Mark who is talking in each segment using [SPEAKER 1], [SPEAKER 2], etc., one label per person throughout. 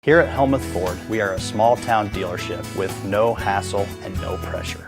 [SPEAKER 1] Here at Helmuth Ford, we are a small town dealership with no hassle and no pressure.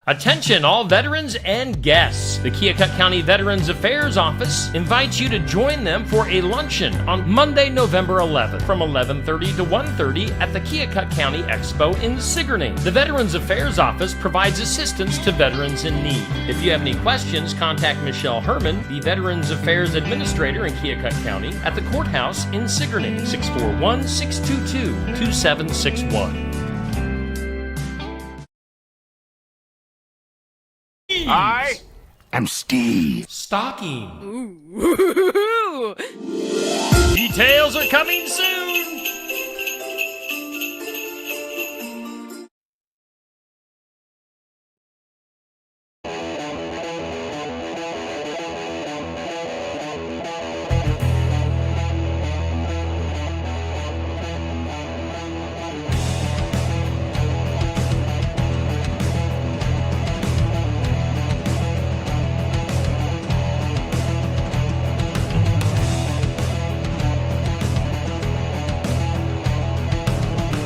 [SPEAKER 2] Attention all veterans and guests. The Keokuk County Veterans Affairs Office invites you to join them for a luncheon on Monday, November 11th from 11:30 to 1:30 at the Keokuk County Expo in Sigourney. The Veterans Affairs Office provides assistance to veterans in need. If you have any questions, contact Michelle Herman, the Veterans Affairs Administrator in Keokuk County, at the courthouse in Sigourney, 641-622-2761.
[SPEAKER 3] I am Steve.
[SPEAKER 2] Stocking.
[SPEAKER 4] Ooh.
[SPEAKER 2] Details are coming soon.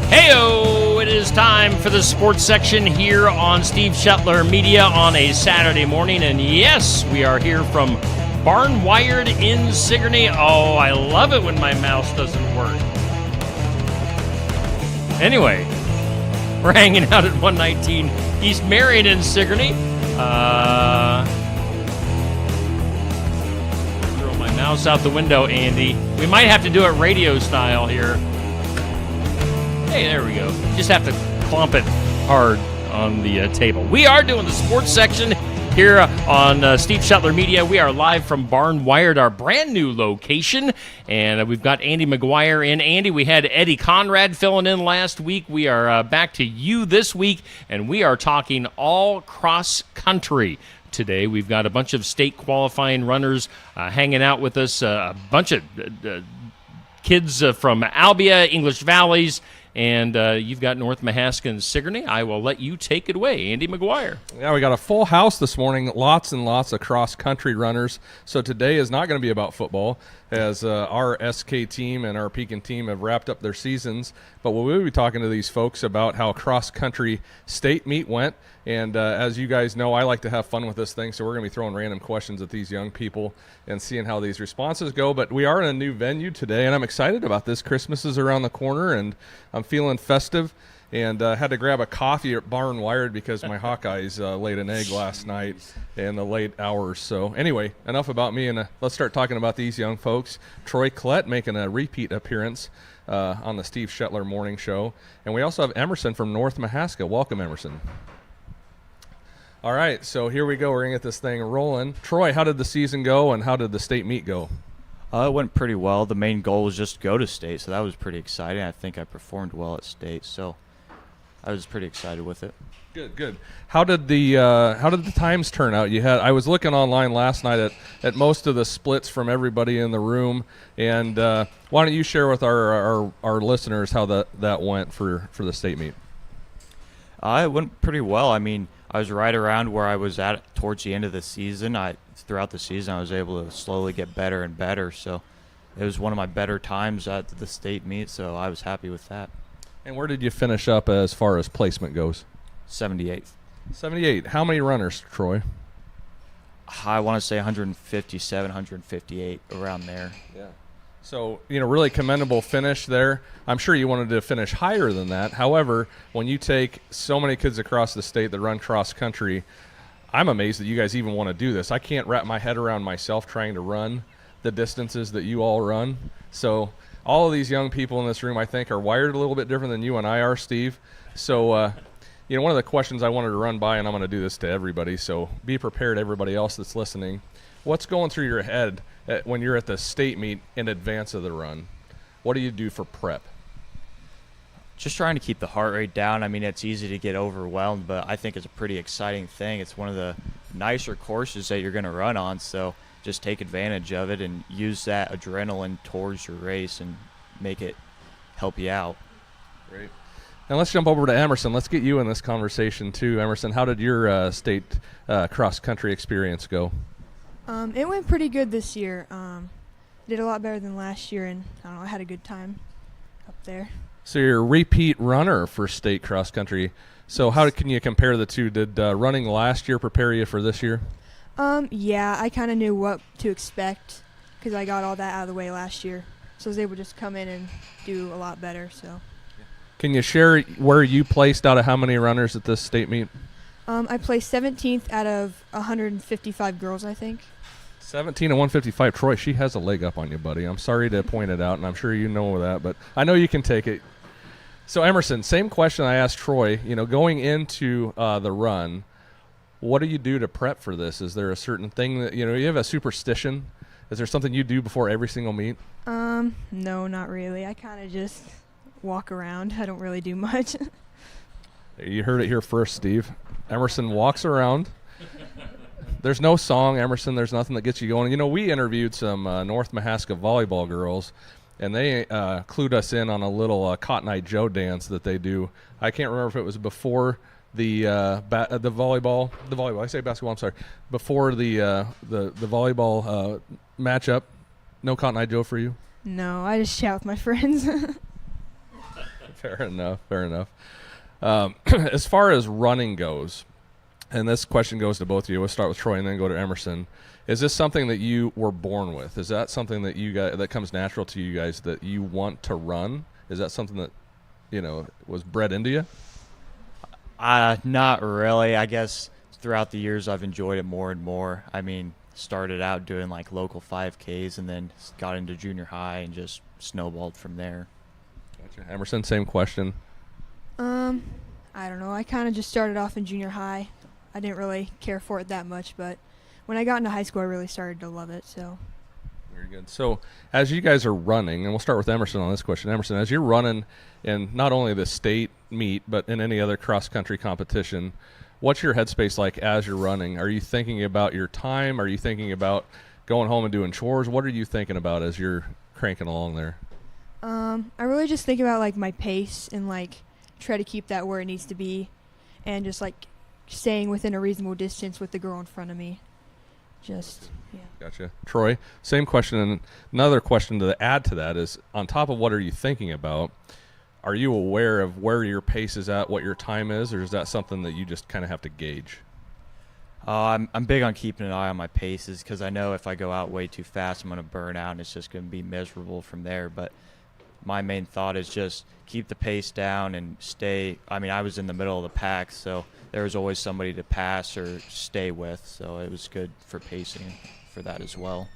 [SPEAKER 2] Heyo! It is time for the sports section here on Steve Shetler Media on a Saturday morning. And yes, we are here from Barn Wired in Sigourney. Oh, I love it when my mouse doesn't work. Anyway, we're hanging out at 119 East Marion in Sigourney. Throw my mouse out the window, Andy. We might have to do it radio style here. Hey, there we go. Just have to clomp it hard on the table. We are doing the sports section here on Steve Shetler Media. We are live from Barn Wired, our brand new location, and we've got Andy McGuire in. Andy, we had Eddie Conrad filling in last week. We are back to you this week, and we are talking all cross country. Today, we've got a bunch of state qualifying runners hanging out with us, a bunch of kids from Albia, English Valleys, and you've got North Mahaska and Sigourney. I will let you take it away, Andy McGuire.
[SPEAKER 5] Yeah, we got a full house this morning, lots and lots of cross-country runners. So today is not going to be about football, as our SK team and our Pekin team have wrapped up their seasons. But we'll be talking to these folks about how cross-country state meet went. And as you guys know, I like to have fun with this thing, so we're going to be throwing random questions at these young people and seeing how these responses go. But we are in a new venue today, and I'm excited about this. Christmas is around the corner, and I'm feeling festive. And had to grab a coffee at Barn Wired because my Hawkeyes laid an egg last night in the late hours. So anyway, enough about me, and let's start talking about these young folks. Troy Klett making a repeat appearance on the Steve Shetler Morning Show. And we also have Emerson from North Mahaska. Welcome, Emerson. All right, so here we go. We're going to get this thing rolling. Troy, how did the season go, and how did the state meet go?
[SPEAKER 6] It went pretty well. The main goal was just to go to state, so that was pretty exciting. I think I performed well at state, so I was pretty excited with it.
[SPEAKER 5] Good. How did the times turn out? I was looking online last night at most of the splits from everybody in the room, and why don't you share with our listeners how that went for the state meet?
[SPEAKER 6] It went pretty well. I mean, I was right around where I was at towards the end of the season. Throughout the season, I was able to slowly get better and better. So it was one of my better times at the state meet, so I was happy with that.
[SPEAKER 5] And where did you finish up as far as placement goes?
[SPEAKER 6] 78th.
[SPEAKER 5] 78. How many runners, Troy?
[SPEAKER 6] I want to say 157, 158, around there.
[SPEAKER 5] Yeah. So, really commendable finish there. I'm sure you wanted to finish higher than that. However, when you take so many kids across the state that run cross country, I'm amazed that you guys even want to do this. I can't wrap my head around myself trying to run the distances that you all run. So all of these young people in this room, I think, are wired a little bit different than you and I are, Steve. So, one of the questions I wanted to run by, and I'm going to do this to everybody, so be prepared, everybody else that's listening. What's going through your head when you're at the state meet in advance of the run? What do you do for prep?
[SPEAKER 6] Just trying to keep the heart rate down. I mean, it's easy to get overwhelmed, but I think it's a pretty exciting thing. It's one of the nicer courses that you're going to run on, so just take advantage of it and use that adrenaline towards your race and make it help you out.
[SPEAKER 5] Great. Now let's jump over to Emerson. Let's get you in this conversation too. Emerson, how did your state cross-country experience go?
[SPEAKER 4] It went pretty good this year. did a lot better than last year, and I don't know, I had a good time up there.
[SPEAKER 5] So you're a repeat runner for state cross country. So how can you compare the two? Did running last year prepare you for this year?
[SPEAKER 4] Yeah, I kind of knew what to expect because I got all that out of the way last year. So I was able to just come in and do a lot better. So.
[SPEAKER 5] Can you share where you placed out of how many runners at this state meet?
[SPEAKER 4] I placed 17th out of 155 girls, I think.
[SPEAKER 5] 17 and 155. Troy, she has a leg up on you, buddy. I'm sorry to point it out, and I'm sure you know that, but I know you can take it. So, Emerson, same question I asked Troy. Going into the run, what do you do to prep for this? Is there a certain thing that, you have a superstition? Is there something you do before every single meet?
[SPEAKER 4] No, not really. I kind of just walk around. I don't really do much.
[SPEAKER 5] You heard it here first, Steve. Emerson walks around. There's no song, Emerson. There's nothing that gets you going. We interviewed some North Mahaska volleyball girls, and they clued us in on a little Cotton Eye Joe dance that they do. I can't remember if it was before the volleyball. I say basketball. I'm sorry. Before the volleyball matchup. No Cotton Eye Joe for you?
[SPEAKER 4] No, I just chat with my friends.
[SPEAKER 5] Fair enough. As far as running goes, and this question goes to both of you. We'll start with Troy and then go to Emerson. Is this something that you were born with? Is that something that you guys, that comes natural to you guys, that you want to run? Is that something that was bred into you?
[SPEAKER 6] Not really. I guess throughout the years I've enjoyed it more and more. I mean, started out doing like local 5Ks and then got into junior high and just snowballed from there.
[SPEAKER 5] Gotcha. Emerson, same question.
[SPEAKER 4] I don't know. I kind of just started off in junior high. I didn't really care for it that much, but when I got into high school, I really started to love it. So.
[SPEAKER 5] Very good. So as you guys are running, and we'll start with Emerson on this question. Emerson, as you're running in not only the state meet, but in any other cross-country competition, what's your headspace like as you're running? Are you thinking about your time? Are you thinking about going home and doing chores? What are you thinking about as you're cranking along there?
[SPEAKER 4] I really just think about like my pace and like try to keep that where it needs to be, and just like staying within a reasonable distance with the girl in front of me. Just, yeah.
[SPEAKER 5] Gotcha. Troy, same question. And another question to add to that is, on top of what are you thinking about, are you aware of where your pace is at, what your time is, or is that something that you just kind of have to gauge?
[SPEAKER 6] I'm big on keeping an eye on my paces because I know if I go out way too fast, I'm going to burn out and it's just going to be miserable from there. But my main thought is just keep the pace down and stay. I mean, I was in the middle of the pack, so there was always somebody to pass or stay with, so it was good for pacing for that as well.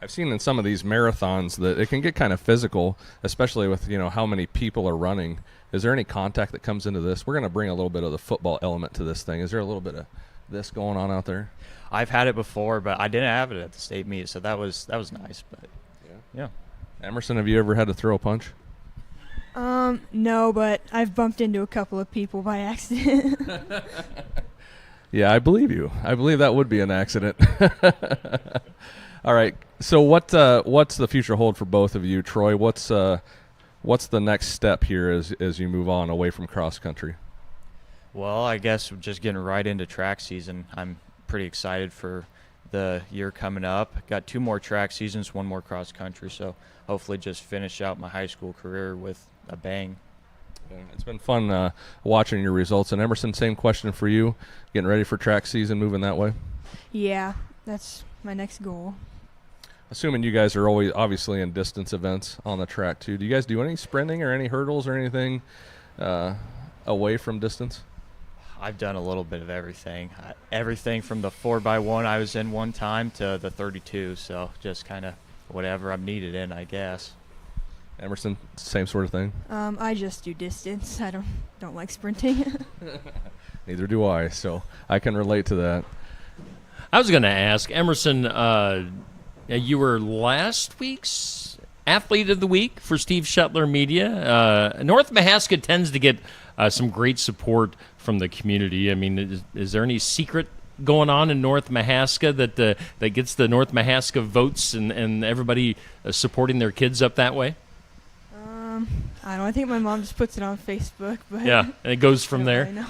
[SPEAKER 5] I've seen in some of these marathons that it can get kind of physical, especially with how many people are running. Is there any contact that comes into this? We're going to bring a little bit of the football element to this thing. Is there a little bit of this going on out there?
[SPEAKER 6] I've had it before, but I didn't have it at the state meet, so that was nice. But yeah.
[SPEAKER 5] Emerson, have you ever had to throw a punch?
[SPEAKER 4] No, but I've bumped into a couple of people by accident.
[SPEAKER 5] Yeah, I believe you. I believe that would be an accident. All right. So what's the future hold for both of you, Troy? What's the next step here as you move on away from cross country?
[SPEAKER 6] Well, I guess we're just getting right into track season. I'm pretty excited for the year coming up. Got 2 more track seasons, 1 more cross country, so hopefully just finish out my high school career with a bang.
[SPEAKER 5] It's been fun watching your results. And Emerson, same question for you. Getting ready for track season, moving that way?
[SPEAKER 4] Yeah, that's my next goal.
[SPEAKER 5] Assuming you guys are always obviously in distance events on the track too. Do you guys do any sprinting or any hurdles or anything away from distance?
[SPEAKER 6] I've done a little bit of everything. Everything from the 4x1 I was in one time to the 32, so just kind of whatever I'm needed in, I guess.
[SPEAKER 5] Emerson, same sort of thing?
[SPEAKER 4] I just do distance. I don't like sprinting.
[SPEAKER 5] Neither do I, so I can relate to that.
[SPEAKER 2] I was going to ask, Emerson, you were last week's Athlete of the Week for Steve Shetler Media. North Mahaska tends to get some great support from the community. I mean, is there any secret going on in North Mahaska that gets the North Mahaska votes and everybody supporting their kids up that way?
[SPEAKER 4] I don't know. I think my mom just puts it on Facebook. But
[SPEAKER 2] yeah, and it goes from there.
[SPEAKER 4] Really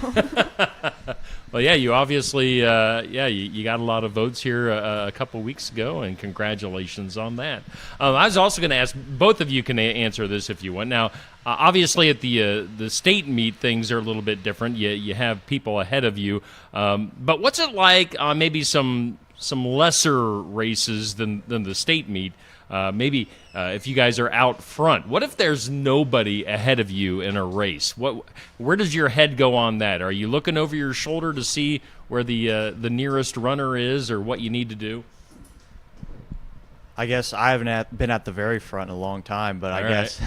[SPEAKER 2] Well, yeah, you obviously, you got a lot of votes here a couple weeks ago, and congratulations on that. I was also going to ask, both of you can answer this if you want. Now, obviously at the state meet, things are a little bit different. You have people ahead of you. But what's it like maybe some lesser races than the state meet? Maybe if you guys are out front, what if there's nobody ahead of you in a race? Where does your head go on that? Are you looking over your shoulder to see where the nearest runner is, or what you need to do?
[SPEAKER 6] I guess I haven't been at the very front in a long time, but I guess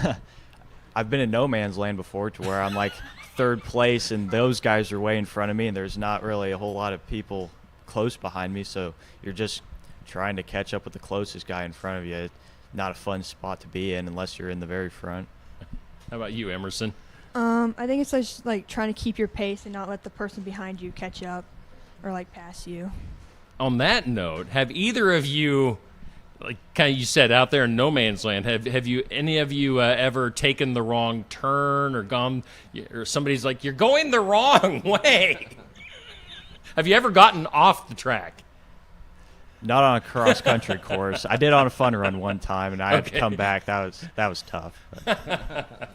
[SPEAKER 6] I've been in no man's land before, to where I'm like third place, and those guys are way in front of me, and there's not really a whole lot of people close behind me, so you're just trying to catch up with the closest guy in front of you. It's not a fun spot to be in unless you're in the very front.
[SPEAKER 2] How about you, Emerson?
[SPEAKER 4] I think it's just like trying to keep your pace and not let the person behind you catch up or like pass you.
[SPEAKER 2] On that note, have either of you, like kind of you said, out there in no man's land, have you any of you ever taken the wrong turn or gone, or somebody's like, you're going the wrong way? Have you ever gotten off the track?
[SPEAKER 6] Not on a cross-country course. I did on a fun run one time, and I had to come back. That was tough.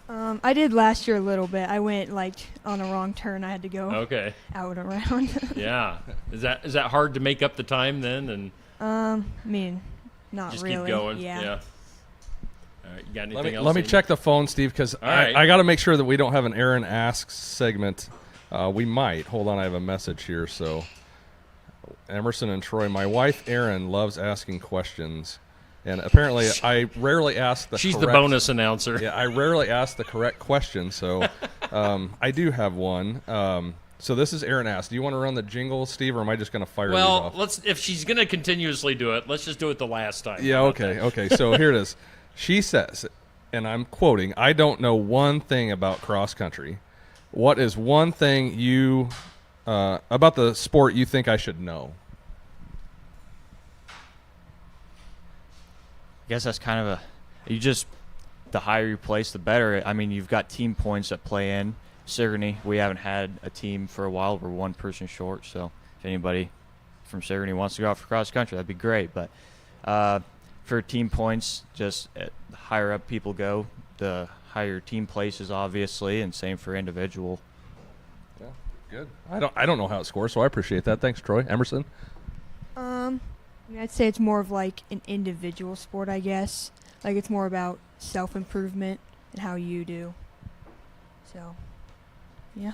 [SPEAKER 4] I did last year a little bit. I went like on a wrong turn. I had to go out and around.
[SPEAKER 2] Yeah. Is that hard to make up the time then? And
[SPEAKER 4] I mean, not
[SPEAKER 2] just
[SPEAKER 4] really.
[SPEAKER 2] keep going.
[SPEAKER 4] Yeah.
[SPEAKER 2] All right. You got anything else?
[SPEAKER 5] Let me check the phone, Steve, because
[SPEAKER 2] right.
[SPEAKER 5] I got to make sure that we don't have an Aaron Asks segment. We might. Hold on, I have a message here. So, Emerson and Troy, my wife Erin loves asking questions, and apparently I rarely ask the
[SPEAKER 2] She's
[SPEAKER 5] correct,
[SPEAKER 2] the bonus announcer.
[SPEAKER 5] Yeah, I rarely ask the correct question, so I do have one. So this is Aaron Asks. Do you want to run the jingle, Steve, or am I just going to fire these off?
[SPEAKER 2] Well, if she's going to continuously do it, let's just do it the last time.
[SPEAKER 5] Yeah, okay. So here it is. She says, and I'm quoting, "I don't know one thing about cross country. What is one thing you about the sport you think I should know?"
[SPEAKER 6] I guess that's kind of the higher you place, the better. I mean, you've got team points that play in. Sigourney, we haven't had a team for a while. We're one person short, so if anybody from Sigourney wants to go out for cross country, that'd be great. But for team points, just the higher up people go, the higher team places, obviously, and same for individual.
[SPEAKER 5] Yeah, good. I don't know how it scores, so I appreciate that. Thanks, Troy. Emerson?
[SPEAKER 4] I mean, I'd say it's more of like an individual sport, I guess. Like it's more about self-improvement and how you do. So, yeah.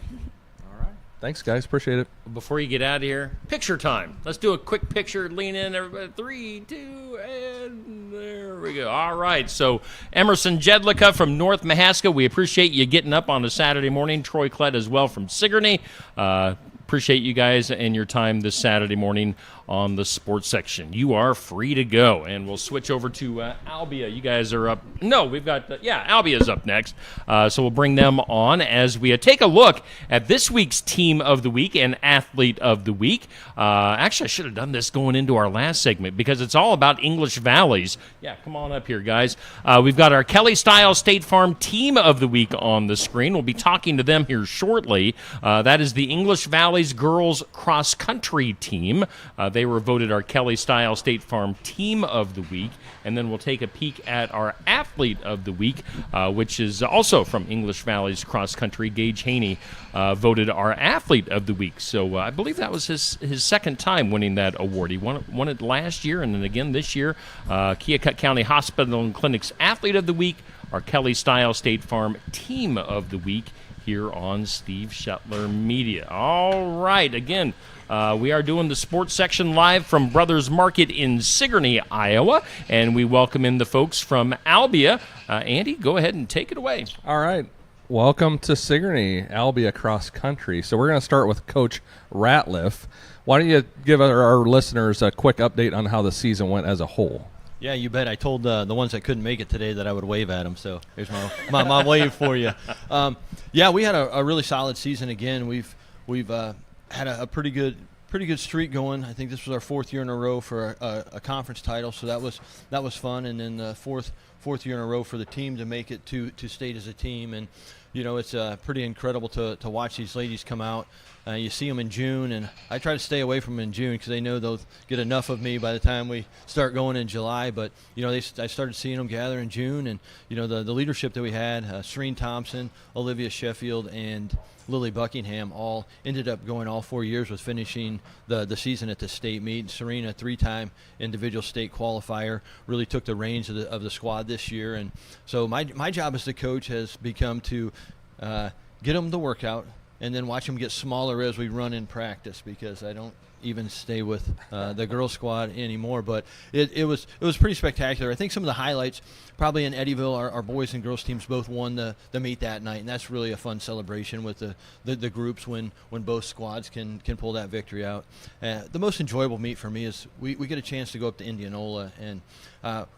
[SPEAKER 5] All right. Thanks, guys. Appreciate it.
[SPEAKER 2] Before you get out of here, picture time. Let's do a quick picture. Lean in, everybody. 3, 2, and there we go. All right. So, Emerson Jedlicka from North Mahaska, we appreciate you getting up on a Saturday morning. Troy Klett as well from Sigourney. Appreciate you guys and your time this Saturday morning on the sports section. You are free to go, and we'll switch over to Albia. You guys are up. No, we've got Albia's up next, so we'll bring them on as we take a look at this week's team of the week and athlete of the week. Actually, I should have done this going into our last segment because it's all about English Valleys. Yeah, come on up here, guys. We've got our Kelly Style State Farm team of the week on the screen. We'll be talking to them here shortly. That is the English Valleys girls cross country team. They were voted our Kelly Style State Farm team of the week. And then we'll take a peek at our athlete of the week, which is also from English Valleys cross country. Gage Haney voted our athlete of the week. So I believe that was his second time winning that award. He won it last year and then again this year. Keokuk County Hospital and Clinic's athlete of the week, our Kelly Style State Farm team of the week here on Steve Shetler Media. All right, again, we are doing the sports section live from Brothers Market in Sigourney, Iowa, and we welcome in the folks from Albia. Andy, go ahead and take it away.
[SPEAKER 5] All right. Welcome to Sigourney, Albia Cross Country. So we're going to start with Coach Ratliff. Why don't you give our listeners a quick update on how the season went as a whole?
[SPEAKER 7] Yeah, you bet. I told the ones that couldn't make it today that I would wave at them. So here's my wave for you. Yeah, we had a really solid season again. We've had a pretty good streak going. I think this was our fourth year in a row for a conference title, so that was fun. And then the fourth year in a row for the team to make it to state as a team. And it's pretty incredible to watch these ladies come out. You see them in June, and I try to stay away from them in June because they know they'll get enough of me by the time we start going in July. But, I started seeing them gather in June, and, the leadership that we had, Serene Thompson, Olivia Sheffield, and Lily Buckingham all ended up going all 4 years with finishing the season at the state meet. Serena, 3-time individual state qualifier, really took the reins of the squad this year. And so my job as the coach has become to get them the workout, and then watch them get smaller as we run in practice, because I don't even stay with the girls squad anymore. But it was pretty spectacular. I think some of the highlights probably in Eddyville, our boys and girls teams both won the meet that night, and that's really a fun celebration with the groups when both squads can pull that victory out. The most enjoyable meet for me is we get a chance to go up to Indianola, and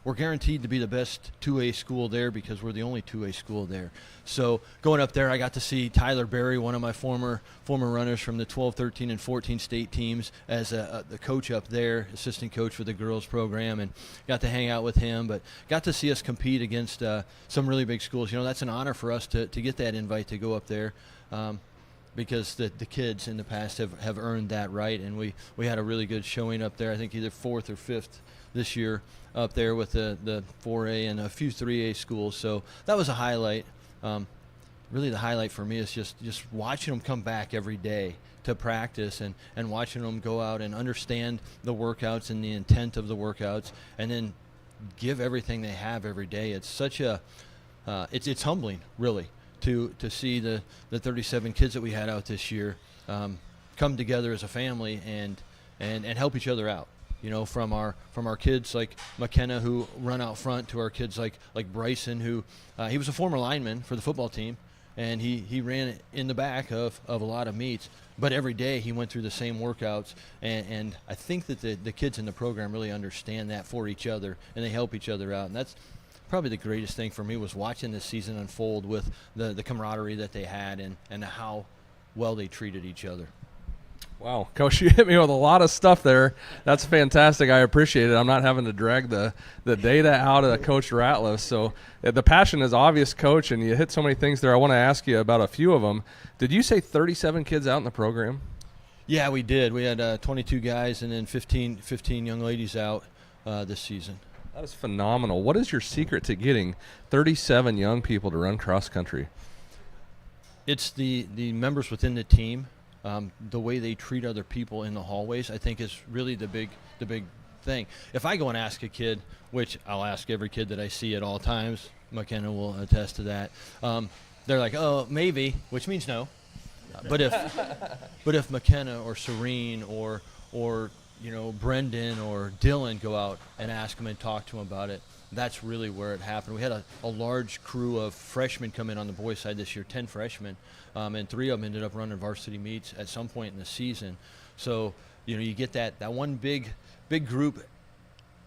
[SPEAKER 7] we're guaranteed to be the best 2A school there because we're the only 2A school there. So going up there, I got to see Tyler Berry, one of my former runners from the 12, 13, and 14 state teams, as the coach up there, assistant coach for the girls program, and got to hang out with him, but got to see us compete against some really big schools. That's an honor for us to get that invite to go up there, because the kids in the past have earned that right, and we had a really good showing up there. I think either 4th or 5th this year up there with the 4A and a few 3A schools. So that was a highlight. Really the highlight for me is just watching them come back every day to practice, and watching them go out and understand the workouts and the intent of the workouts, and then give everything they have every day. It's such a it's humbling, really, to see the 37 kids that we had out this year come together as a family and help each other out. From our kids like McKenna, who run out front, to our kids like Bryson, who he was a former lineman for the football team, and he ran in the back of a lot of meets. But every day he went through the same workouts, and I think that the kids in the program really understand that for each other, and they help each other out. And that's probably the greatest thing for me, was watching this season unfold with the camaraderie that they had, and how well they treated each other.
[SPEAKER 5] Wow, Coach, you hit me with a lot of stuff there. That's fantastic. I appreciate it. I'm not having to drag the data out of Coach Ratliff. So the passion is obvious, Coach, and you hit so many things there. I want to ask you about a few of them. Did you say 37 kids out in the program?
[SPEAKER 7] Yeah, we did. We had 22 guys and then 15 young ladies out this season.
[SPEAKER 5] That is phenomenal. What is your secret to getting 37 young people to run cross country?
[SPEAKER 7] It's the members within the team. The way they treat other people in the hallways, I think, is really the big thing. If I go and ask a kid, which I'll ask every kid that I see at all times, McKenna will attest to that, they're like, oh, maybe, which means no. But if McKenna or Serene or Brendan or Dylan go out and ask them and talk to them about it, that's really where it happened. We had a large crew of freshmen come in on the boys' side this year, 10 freshmen, and 3 of them ended up running varsity meets at some point in the season. So, you get that one big group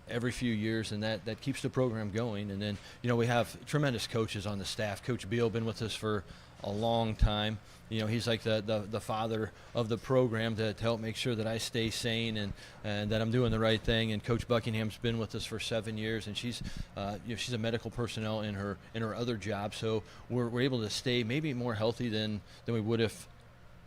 [SPEAKER 7] every few years, and that keeps the program going. And then, we have tremendous coaches on the staff. Coach Beal been with us for a long time. He's like the father of the program to help make sure that I stay sane and that I'm doing the right thing. And Coach Buckingham's been with us for 7 years, and she's a medical personnel in her other job. So we're able to stay maybe more healthy than we would if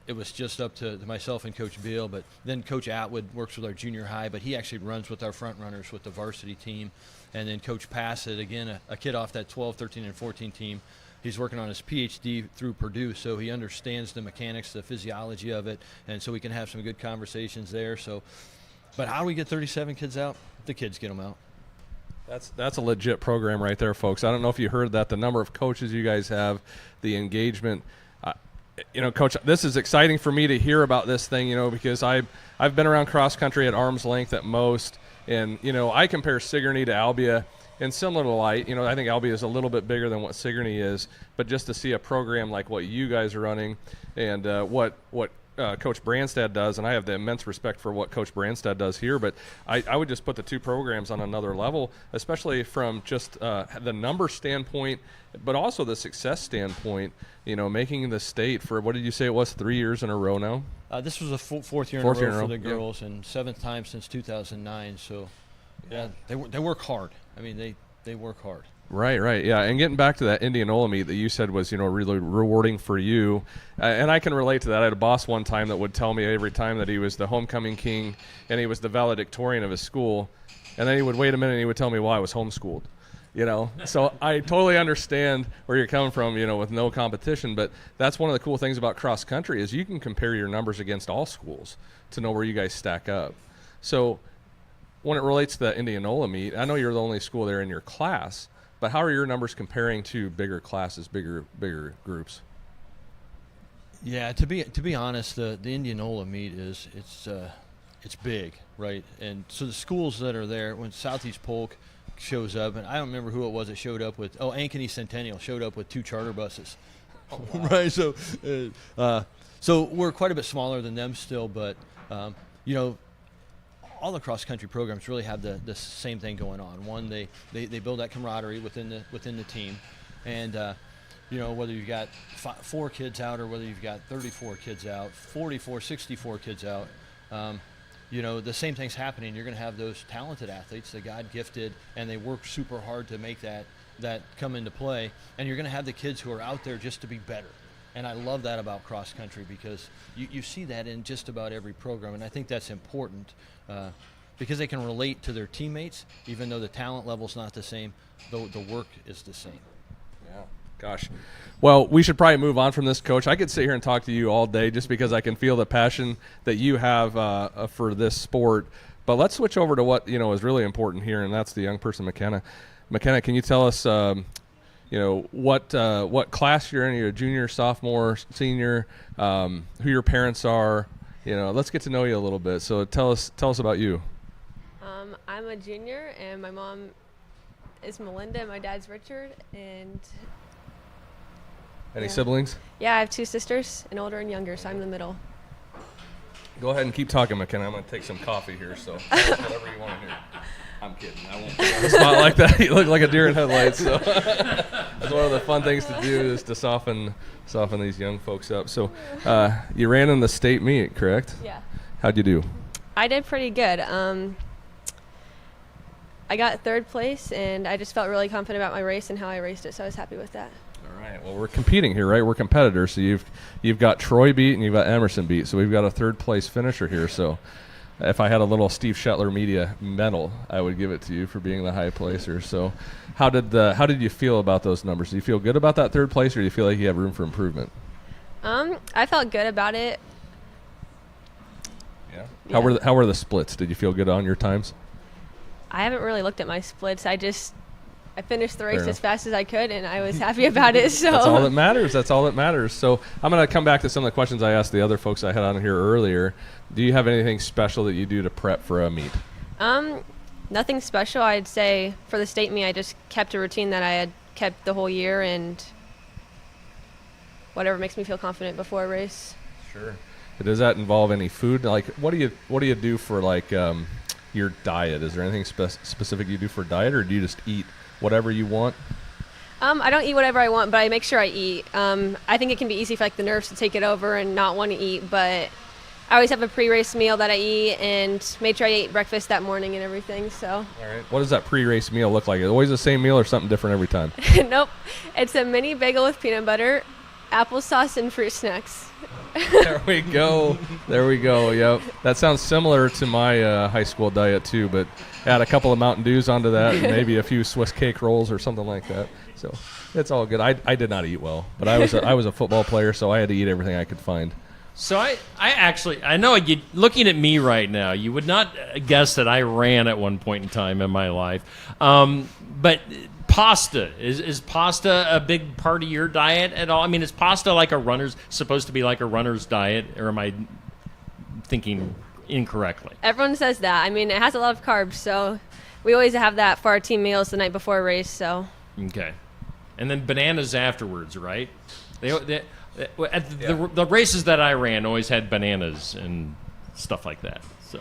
[SPEAKER 7] it was just up to myself and Coach Beal. But then Coach Atwood works with our junior high, but he actually runs with our front runners with the varsity team. And then Coach Passett, again, a kid off that 12, 13, and 14 team. He's working on his PhD through Purdue, so he understands the mechanics, the physiology of it, and so we can have some good conversations there. So, but how do we get 37 kids out? The kids get them out.
[SPEAKER 5] That's a legit program right there, folks. I don't know if you heard that, the number of coaches you guys have, the engagement. Coach, this is exciting for me to hear about this thing, because I've been around cross country at arm's length at most, and, I compare Sigourney to Albia in similar light. I think Albia is a little bit bigger than what Sigourney is, but just to see a program like what you guys are running and what Coach Branstad does, and I have the immense respect for what Coach Branstad does here, but I would just put the two programs on another level, especially from just the number standpoint, but also the success standpoint, making the state for, what did you say it was, 3 years in a row now?
[SPEAKER 7] This was a fourth year in a row for the girls, and 7th time since 2009, so yeah, they work hard. I mean, they work hard.
[SPEAKER 5] Right, yeah. And getting back to that Indianola meet that you said was, really rewarding for you, and I can relate to that. I had a boss one time that would tell me every time that he was the homecoming king and he was the valedictorian of his school, and then he would wait a minute and he would tell me why I was homeschooled. So I totally understand where you're coming from, with no competition, but that's one of the cool things about cross country is you can compare your numbers against all schools to know where you guys stack up. So when it relates to the Indianola meet, I know you're the only school there in your class, but how are your numbers comparing to bigger classes, bigger groups?
[SPEAKER 7] Yeah, to be honest, the Indianola meet it's big, right? And so the schools that are there, when Southeast Polk shows up, and I don't remember who it was that showed up with. Ankeny Centennial showed up with 2 charter buses, right? So, so we're quite a bit smaller than them still, but all the cross country programs really have the same thing going on. One, they build that camaraderie within the team, and whether you've got 4 kids out or whether you've got 34 kids out, 44, 64 kids out. The same thing's happening. You're going to have those talented athletes that God gifted, and they work super hard to make that come into play. And you're going to have the kids who are out there just to be better. And I love that about cross country because you see that in just about every program. And I think that's important because they can relate to their teammates, even though the talent level's not the same, the work is the same.
[SPEAKER 5] Yeah. Gosh. Well, we should probably move on from this, Coach. I could sit here and talk to you all day just because I can feel the passion that you have for this sport. But let's switch over to what is really important here, and that's the young person, McKenna. McKenna, can you tell us, what class you're in? You're a junior, sophomore, senior, who your parents are? Let's get to know you a little bit. So tell us about you.
[SPEAKER 8] I'm a junior, and my mom is Melinda, and my dad's Richard, and
[SPEAKER 5] any siblings?
[SPEAKER 8] Yeah, I have 2 sisters, an older and younger, so I'm the middle.
[SPEAKER 5] Go ahead and keep talking, McKenna. I'm going to take some coffee here, so whatever you want to hear. I'm kidding. I won't put you on the spot like that. You look like a deer in headlights. So that's one of the fun things to do is to soften these young folks up. So you ran in the state meet, correct?
[SPEAKER 8] Yeah. How'd
[SPEAKER 5] you do?
[SPEAKER 8] I did pretty good. I got 3rd place, and I just felt really confident about my race and how I raced it, so I was happy with that.
[SPEAKER 5] All right. Well, we're competing here, right? We're competitors. So you've got Troy beat and you've got Emerson beat. So we've got a 3rd place finisher here. So if I had a little Steve Shetler Media medal, I would give it to you for being the high placer. So how did you feel about those numbers? Do you feel good about that 3rd place, or do you feel like you have room for improvement?
[SPEAKER 8] I felt good about it.
[SPEAKER 5] Yeah. How were the splits? Did you feel good on your times?
[SPEAKER 8] I haven't really looked at my splits. I finished the race as fast as I could, and I was happy about it. So
[SPEAKER 5] that's all that matters. So I'm going to come back to some of the questions I asked the other folks I had on here earlier. Do you have anything special that you do to prep for a meet?
[SPEAKER 8] Nothing special. I'd say for the state meet, I just kept a routine that I had kept the whole year, and whatever makes me feel confident before a race.
[SPEAKER 5] Sure. Does that involve any food? Like, what do you do for your diet? Is there anything specific you do for diet, or do you just eat whatever you want?
[SPEAKER 8] I don't eat whatever I want, but I make sure I eat. I think it can be easy for the nerves to take it over and not want to eat, but I always have a pre-race meal that I eat, and made sure I ate breakfast that morning and everything. So.
[SPEAKER 5] All right. What does that pre-race meal look like? Is it always the same meal or something different every time?
[SPEAKER 8] Nope. It's a mini bagel with peanut butter, applesauce, and fruit snacks.
[SPEAKER 5] There we go. Yep. That sounds similar to my high school diet too, but add a couple of Mountain Dews onto that and maybe a few Swiss cake rolls or something like that. So it's all good. I did not eat well, but I was a football player, so I had to eat everything I could find.
[SPEAKER 2] So I know looking at me right now, you would not guess that I ran at one point in time in my life. But pasta, is pasta a big part of your diet at all? I mean, is pasta supposed to be like a runner's diet, or am I thinking incorrectly?
[SPEAKER 8] Everyone says that. I mean, it has a lot of carbs, so we always have that for our team meals the night before a race. So. Okay, and then bananas afterwards, right? The races that I ran always had bananas and stuff like that. So.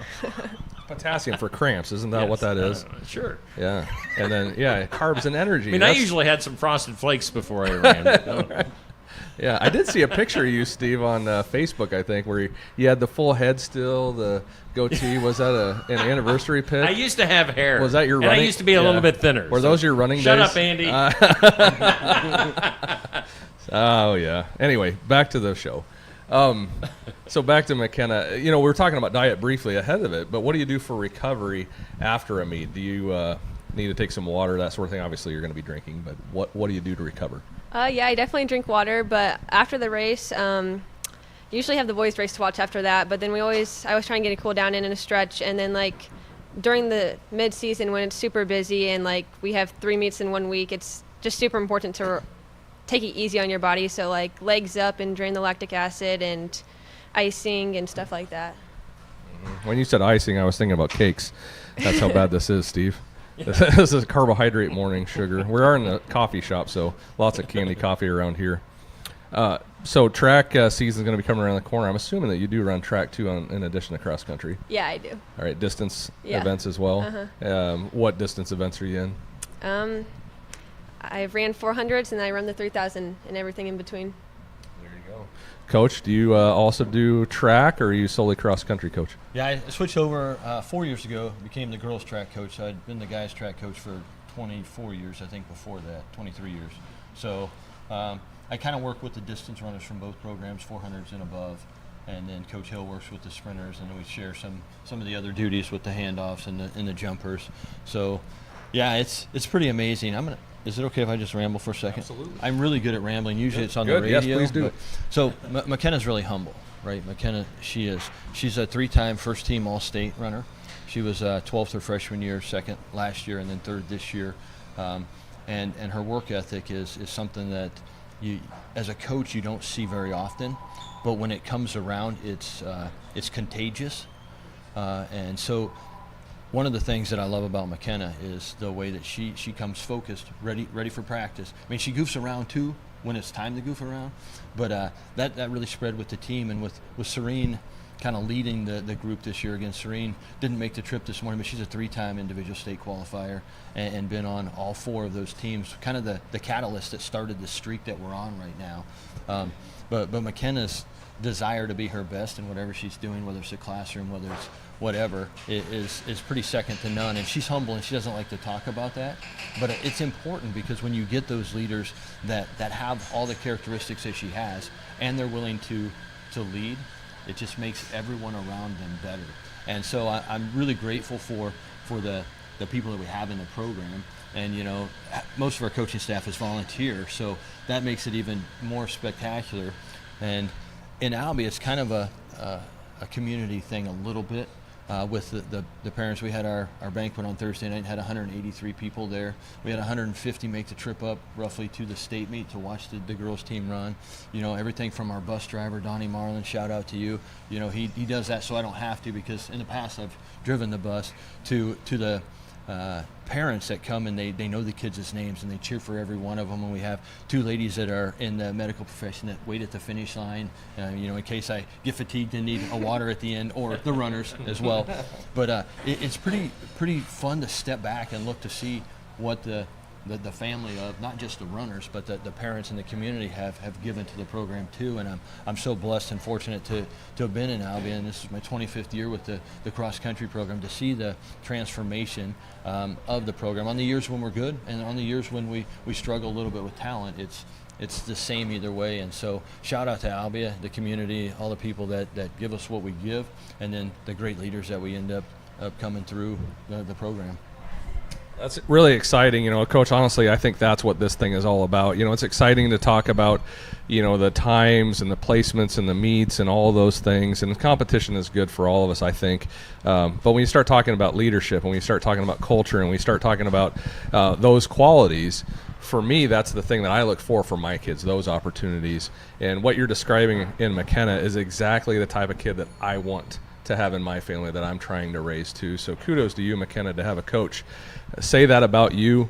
[SPEAKER 5] Potassium for cramps, isn't that what that is?
[SPEAKER 2] Sure.
[SPEAKER 5] Yeah, and then carbs and energy.
[SPEAKER 2] I mean, I usually had some Frosted Flakes before I ran.
[SPEAKER 5] Right. Yeah, I did see a picture of you, Steve, on Facebook, I think, where you had the full head still, the goatee. Was that an anniversary pic?
[SPEAKER 2] I used to have hair.
[SPEAKER 5] Was that your
[SPEAKER 2] and
[SPEAKER 5] running?
[SPEAKER 2] I used to be a little bit thinner.
[SPEAKER 5] Were those your running
[SPEAKER 2] Shut
[SPEAKER 5] days?
[SPEAKER 2] up, Andy.
[SPEAKER 5] Oh, yeah. Anyway, back to the show. So back to McKenna. We were talking about diet briefly ahead of it, but what do you do for recovery after a meet? Do you need to take some water, that sort of thing? Obviously, you're going to be drinking, but what do you do to recover?
[SPEAKER 8] Yeah, I definitely drink water, but after the race, usually have the boys race to watch after that. But then I always try and get a cool down in a stretch, and then like during the mid-season when it's super busy and like we have 3 meets in 1 week, it's just super important to take it easy on your body. So like legs up and drain the lactic acid and icing and stuff like that.
[SPEAKER 5] When you said icing, I was thinking about cakes. That's how bad this is, Steve. This is carbohydrate morning sugar. We are in a coffee shop, so lots of candy coffee around here. So track season is going to be coming around the corner. I'm assuming that you do run track too, in addition to cross country.
[SPEAKER 8] Yeah, I do.
[SPEAKER 5] All right, distance events as well. What distance events are you in?
[SPEAKER 8] I've ran 400s and I run the 3,000 and everything in between.
[SPEAKER 5] There you go. Coach, do you also do track, or are you solely cross country coach?
[SPEAKER 7] Yeah, I switched over 4 years ago, became the girls track coach. I'd been the guys track coach for 24 years, I think before that, 23 years. So I kind of work with the distance runners from both programs, 400s and above. And then Coach Hill works with the sprinters, and then we share some of the other duties with the handoffs and the jumpers. So yeah, it's pretty amazing. Is it okay if I just ramble for a second?
[SPEAKER 5] Absolutely.
[SPEAKER 7] I'm really good at rambling. Usually it's on
[SPEAKER 5] Good.
[SPEAKER 7] the radio.
[SPEAKER 5] Yes, please do.
[SPEAKER 7] So McKenna's really humble, right? McKenna, she's a 3-time first-team All-State runner. She was 12th her freshman year, 2nd last year, and then 3rd this year. And her work ethic is something that you, as a coach, you don't see very often. But when it comes around, it's contagious. And so one of the things that I love about McKenna is the way that she comes focused, ready for practice. I mean, she goofs around too when it's time to goof around, but that really spread with the team, and with Serene kind of leading the group this year. Again, Serene didn't make the trip this morning, but she's a 3-time individual state qualifier and been on all 4 of those teams, kind of the catalyst that started the streak that we're on right now. But McKenna's desire to be her best in whatever she's doing, whether it's a classroom, whether it's whatever, is pretty second to none. And she's humble, and she doesn't like to talk about that. But it's important, because when you get those leaders that have all the characteristics that she has, and they're willing to lead, it just makes everyone around them better. And so I'm really grateful for the people that we have in the program. And most of our coaching staff is volunteer, so that makes it even more spectacular. And in Albie, it's kind of a community thing a little bit. With the parents. We had our banquet on Thursday night, had 183 people there. We had 150 make the trip up roughly to the state meet to watch the girls team run. Everything from our bus driver, Donnie Marlin, shout out to you. He does that so I don't have to, because in the past I've driven the bus, to the parents that come, and they know the kids' names, and they cheer for every one of them. And we have 2 ladies that are in the medical profession that wait at the finish line, in case I get fatigued and need a water at the end, or the runners as well. But it's pretty fun to step back and look to see what the family of not just the runners, but the parents and the community have given to the program too. And I'm so blessed and fortunate to have been in Albia, and this is my 25th year with the cross country program, to see the transformation of the program on the years when we're good, and on the years when we struggle a little bit with talent. It's the same either way. And so shout out to Albia, the community, all the people that give us what we give, and then the great leaders that we end up coming through the program.
[SPEAKER 5] That's really exciting, Coach. Honestly, I think that's what this thing is all about. It's exciting to talk about, the times and the placements and the meets and all those things. And the competition is good for all of us, I think. But when you start talking about leadership, and when you start talking about culture, and we start talking about those qualities, for me, that's the thing that I look for my kids, those opportunities. And what you're describing in McKenna is exactly the type of kid that I want to have in my family, that I'm trying to raise too. So kudos to you, McKenna, to have a coach say that about you,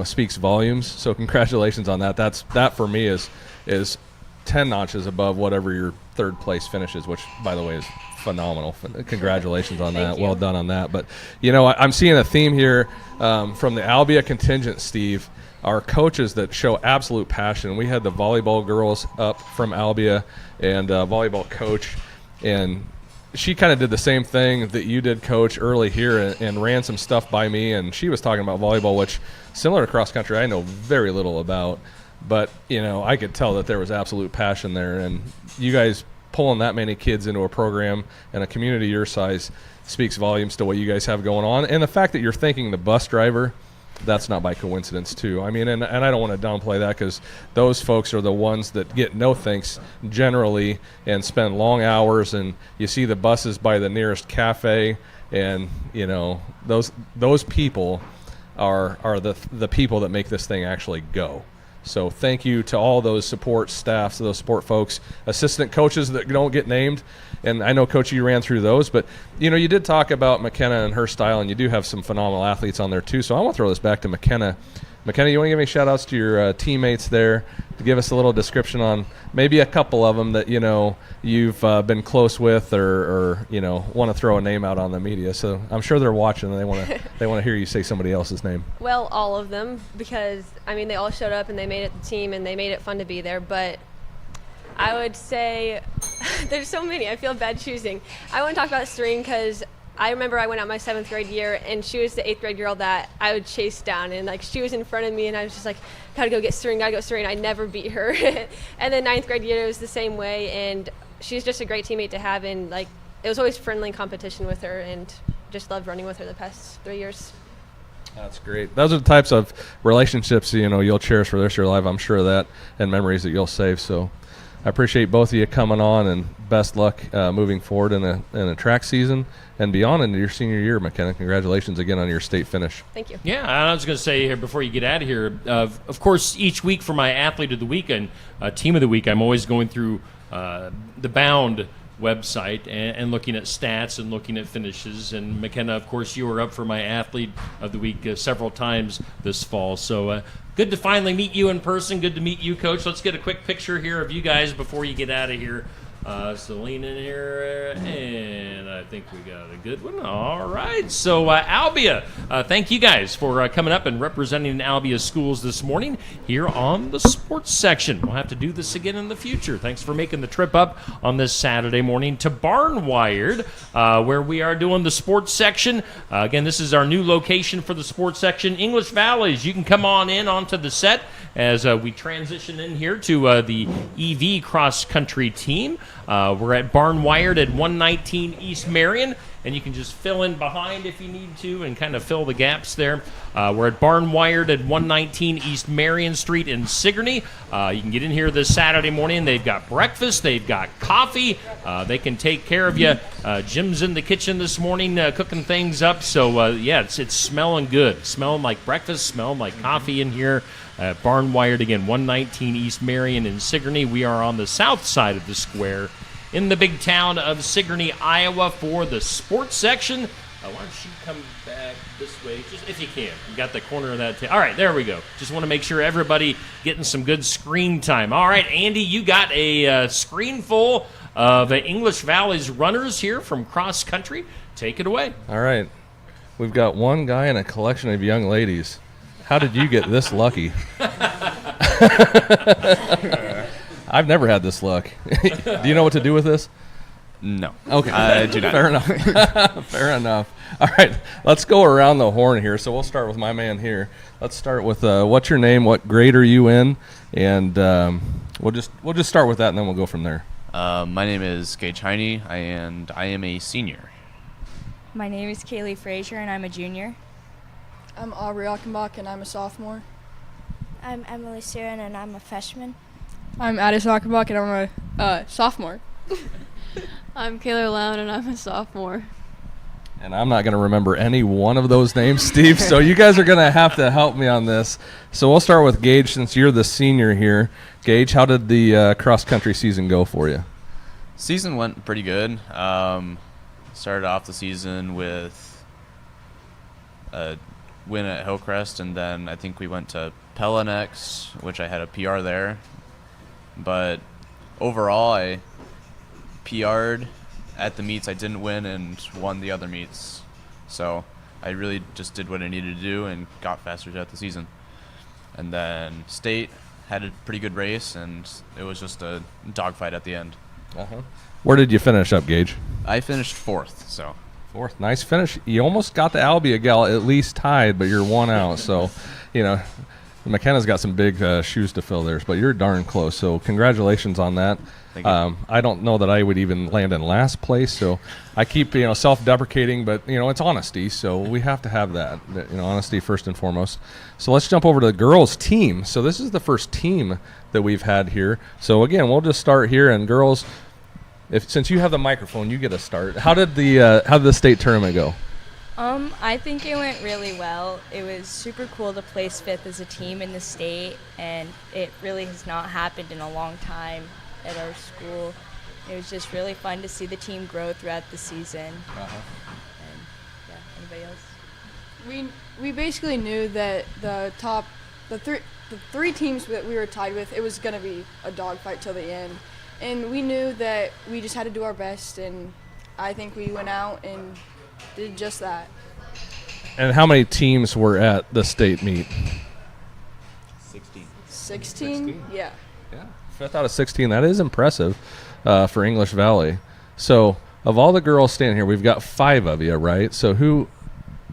[SPEAKER 5] speaks volumes. So congratulations on that. That for me is 10 notches above whatever your 3rd place finishes, which, by the way, is phenomenal. Congratulations on that.
[SPEAKER 8] Thank you.
[SPEAKER 5] Well done on that. But, I'm seeing a theme here from the Albia contingent, Steve. Our coaches that show absolute passion. We had the volleyball girls up from Albia and volleyball coach, and she kind of did the same thing that you did, Coach, early here and ran some stuff by me, and she was talking about volleyball, which, similar to cross country, I know very little about. But, I could tell that there was absolute passion there, and you guys pulling that many kids into a program and a community your size speaks volumes to what you guys have going on. And the fact that you're thanking the bus driver, that's not by coincidence, too. I mean, and I don't want to downplay that, because those folks are the ones that get no thanks generally and spend long hours, and you see the buses by the nearest cafe, and, those people are the people that make this thing actually go. So thank you to all those support staffs, those support folks, assistant coaches that don't get named. And I know, Coach, you ran through those. But, you did talk about McKenna and her style, and you do have some phenomenal athletes on there too. So I want to throw this back to McKenna. McKenna, you want to give any shout-outs to your teammates there to give us a little description on maybe a couple of them that, you've been close with or want to throw a name out on the media. So I'm sure they're watching, and they want to hear you say somebody else's name.
[SPEAKER 8] Well, all of them, because, they all showed up and they made it the team and they made it fun to be there. But I would say there's so many. I feel bad choosing. I want to talk about Serene because I remember I went out my 7th grade year, and she was the 8th grade girl that I would chase down. And, she was in front of me, and I was just like, gotta go get Serene. I never beat her. And then 9th grade year, it was the same way. And she's just a great teammate to have. And, it was always friendly competition with her, and just loved running with her the past 3 years.
[SPEAKER 5] That's great. Those are the types of relationships, you'll cherish for the rest of your life, I'm sure of that, and memories that you'll save. So I appreciate both of you coming on, and best luck moving forward in a track season and beyond into your senior year, McKenna. Congratulations again on your state finish.
[SPEAKER 8] Thank you.
[SPEAKER 2] Yeah, I was going to say here before you get out of here, of course, each week for my Athlete of the Week and Team of the Week, I'm always going through the Bound website and looking at stats and looking at finishes. And McKenna, of course, you were up for my Athlete of the Week several times this fall. So good to finally meet you in person. Good to meet you, Coach. Let's get a quick picture here of you guys before you get out of here. So lean in here, and I think we got a good one. All right. So Albia, thank you guys for coming up and representing Albia schools this morning here on the sports section. We'll have to do this again in the future. Thanks for making the trip up on this Saturday morning to Barnwired, where we are doing the sports section. Again, this is our new location for the sports section. English Valleys, you can come on in onto the set as we transition in here to the EV cross-country team. We're at Barnwired at 119 East Marion, and you can just fill in behind if you need to and kind of fill the gaps there. We're at Barnwired at 119 East Marion Street in Sigourney. You can get in here this Saturday morning. They've got breakfast. They've got coffee. They can take care of you. Jim's in the kitchen this morning cooking things up. So, it's smelling good. Smelling like breakfast, smelling like coffee in here. Barnwired, again, 119 East Marion in Sigourney. We are on the south side of the square in the big town of Sigourney, Iowa for the sports section. Why don't you come back this way, just if you can. You got the corner of that. All right, there we go. Just want to make sure everybody getting some good screen time. All right, Andy, you got a screen full of English Valleys runners here from cross country. Take it away.
[SPEAKER 5] All right. We've got one guy and a collection of young ladies. How did you get this lucky? I've never had this luck. Do you know what to do with this?
[SPEAKER 9] No.
[SPEAKER 5] Okay.
[SPEAKER 9] I do not.
[SPEAKER 5] Fair enough. Fair enough. All right. Let's go around the horn here. So we'll start with my man here. Let's start with what's your name? What grade are you in? And we'll just start with that, and then we'll go from there.
[SPEAKER 9] My name is Gage Heine, and I am a senior.
[SPEAKER 10] My name is Kaylee Frazier, and I'm a junior.
[SPEAKER 11] I'm Aubrey Achenbach, and I'm a sophomore.
[SPEAKER 12] I'm Emily Sarin, and I'm a freshman.
[SPEAKER 11] I'm Addis Achenbach, and I'm a sophomore.
[SPEAKER 13] I'm Kayla Lown, and I'm a sophomore.
[SPEAKER 5] And I'm not going to remember any one of those names, Steve, so you guys are going to have to help me on this. So we'll start with Gage since you're the senior here. Gage, how did the cross-country season go for you?
[SPEAKER 9] Season went pretty good. Started off the season with a win at Hillcrest, and then I think we went to Pella next, which I had a PR there. But overall, I PR'd at the meets I didn't win and won the other meets. So I really just did what I needed to do and got faster throughout the season. And then state had a pretty good race, and it was just a dogfight at the end.
[SPEAKER 5] Where did you finish up, Gage?
[SPEAKER 9] I finished 4th, so.
[SPEAKER 5] 4th. Nice finish. You almost got the Albia gal at least tied, but you're 1 out. So, McKenna's got some big shoes to fill there, but you're darn close. So congratulations on that.
[SPEAKER 9] Thank you.
[SPEAKER 5] I don't know that I would even land in last place, so I keep self-deprecating, but it's honesty, so we have to have that. Honesty first and foremost. So let's jump over to the girls' team. So this is the first team that we've had here. So again, we'll just start here, and girls, since you have the microphone, you get a start. How did the state tournament go?
[SPEAKER 10] I think it went really well. It was super cool to place 5th as a team in the state, and it really has not happened in a long time at our school. It was just really fun to see the team grow throughout the season. And anybody else?
[SPEAKER 11] We basically knew that the three teams that we were tied with, it was going to be a dogfight till the end. And we knew that we just had to do our best, and I think we went out and did just that.
[SPEAKER 5] And how many teams were at the state meet?
[SPEAKER 11] 16? Yeah.
[SPEAKER 5] 5th out of 16. That is impressive for English Valley. So of all the girls standing here, we've got 5 of you, right? So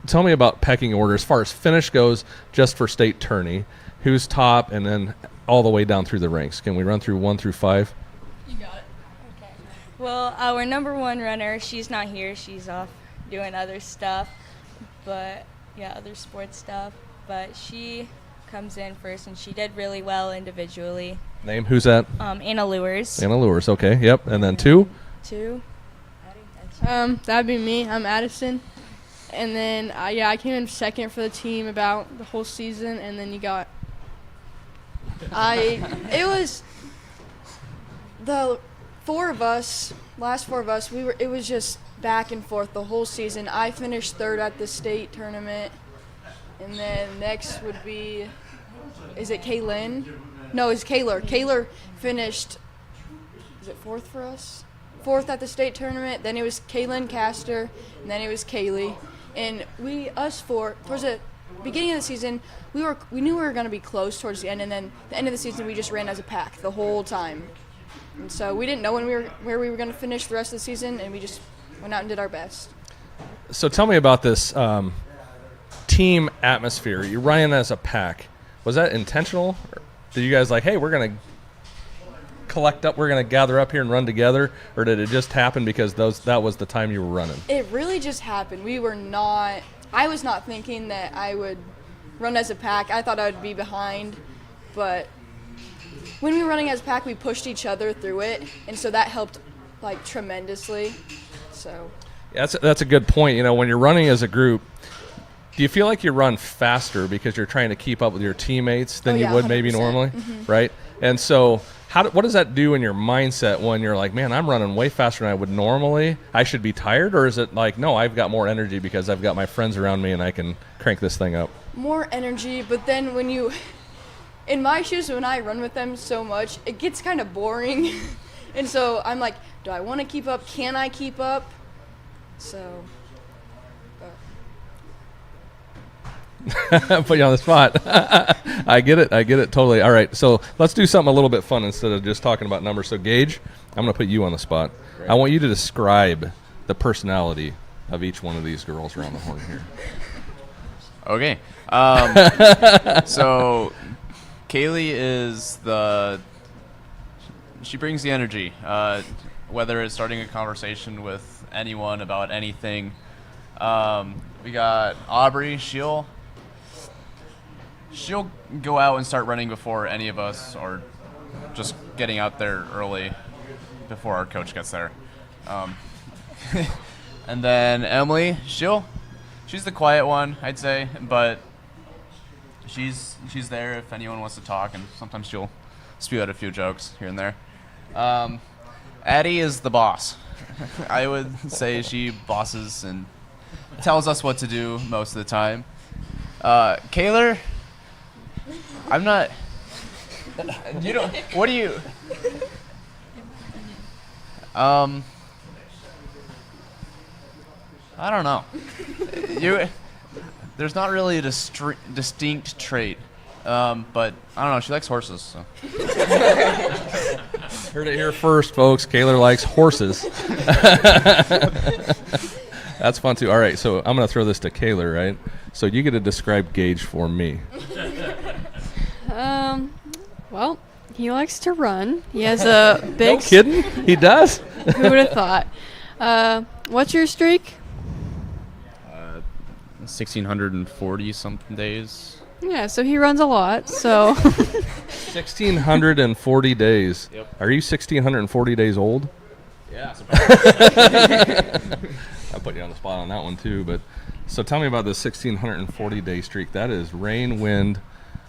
[SPEAKER 5] tell me about pecking order as far as finish goes, just for state tourney. Who's top, and then all the way down through the ranks? Can we run through 1 through 5?
[SPEAKER 11] You got it.
[SPEAKER 10] Okay. Well, our number 1 runner, she's not here. She's off doing other stuff, other sports stuff. But she comes in first, and she did really well individually.
[SPEAKER 5] Name? Who's that?
[SPEAKER 10] Anna Lewers.
[SPEAKER 5] Anna Lewers. Okay. Yep. And then 2.
[SPEAKER 10] 2.
[SPEAKER 11] That'd be me. I'm Addison. And then, I came in 2nd for the team about the whole season, and then you got... it was the 4 of us, last 4 of us, it was just back and forth the whole season. I finished 3rd at the state tournament, and then next would be, is it Kaylin? No, it's Kaylor. Kaylor finished, is it 4th for us? 4th at the state tournament, then it was Kaylin Castor, and then it was Kaylee. And us 4, towards the beginning of the season, we knew we were going to be close towards the end, and then the end of the season we just ran as a pack the whole time. And so we didn't know where we were going to finish the rest of the season, and we just went out and did our best.
[SPEAKER 5] So tell me about this team atmosphere. You're running as a pack. Was that intentional? Or did you guys hey, we're going to collect up, we're going to gather up here and run together, or did it just happen because that was the time you were running?
[SPEAKER 11] It really just happened. I was not thinking that I would run as a pack. I thought I would be behind, but when we were running as a pack, we pushed each other through it, and so that helped tremendously. So
[SPEAKER 5] that's a good point. When you're running as a group, do you feel like you run faster because you're trying to keep up with your teammates than you would 100%. Maybe normally, right? And so what does that do in your mindset when you're like, man, I'm running way faster than I would normally? I should be tired? Or is it no, I've got more energy because I've got my friends around me and I can crank this thing up?
[SPEAKER 11] More energy, but then in my shoes, when I run with them so much, it gets kind of boring. And so I'm like, do I want to keep up? Can I keep up? So...
[SPEAKER 5] Put you on the spot. I get it totally. All right, so let's do something a little bit fun instead of just talking about numbers. So Gage, I'm going to put you on the spot. Great. I want you to describe the personality of each one of these girls around the horn here.
[SPEAKER 9] Okay. So Kaylee is she brings the energy, whether it's starting a conversation with anyone about anything. We got Aubrey. She'll go out and start running before any of us, or just getting out there early before our coach gets there. And then Emily, she's the quiet one, I'd say, but she's there if anyone wants to talk, and sometimes she'll spew out a few jokes here and there. Addie is the boss. I would say she bosses and tells us what to do most of the time. Kaylor, I'm not. You don't. What do you? I don't know. There's not really a distinct trait, but I don't know. She likes horses. So.
[SPEAKER 5] Heard it here first, folks. Kaylor likes horses. That's fun too. All right, so I'm gonna throw this to Kaylor, right? So you get to describe Gage for me.
[SPEAKER 13] Well, he likes to run. He has a big.
[SPEAKER 5] No kidding? He does?
[SPEAKER 13] Who would have thought? What's your streak?
[SPEAKER 9] 1,640 something days.
[SPEAKER 13] Yeah, so he runs a lot. So
[SPEAKER 5] 1,640 days.
[SPEAKER 9] Yep.
[SPEAKER 5] Are you 1,640 days old?
[SPEAKER 9] Yeah.
[SPEAKER 5] I put you on the spot on that one too. But so tell me about this 1,640 day streak. That is rain, wind,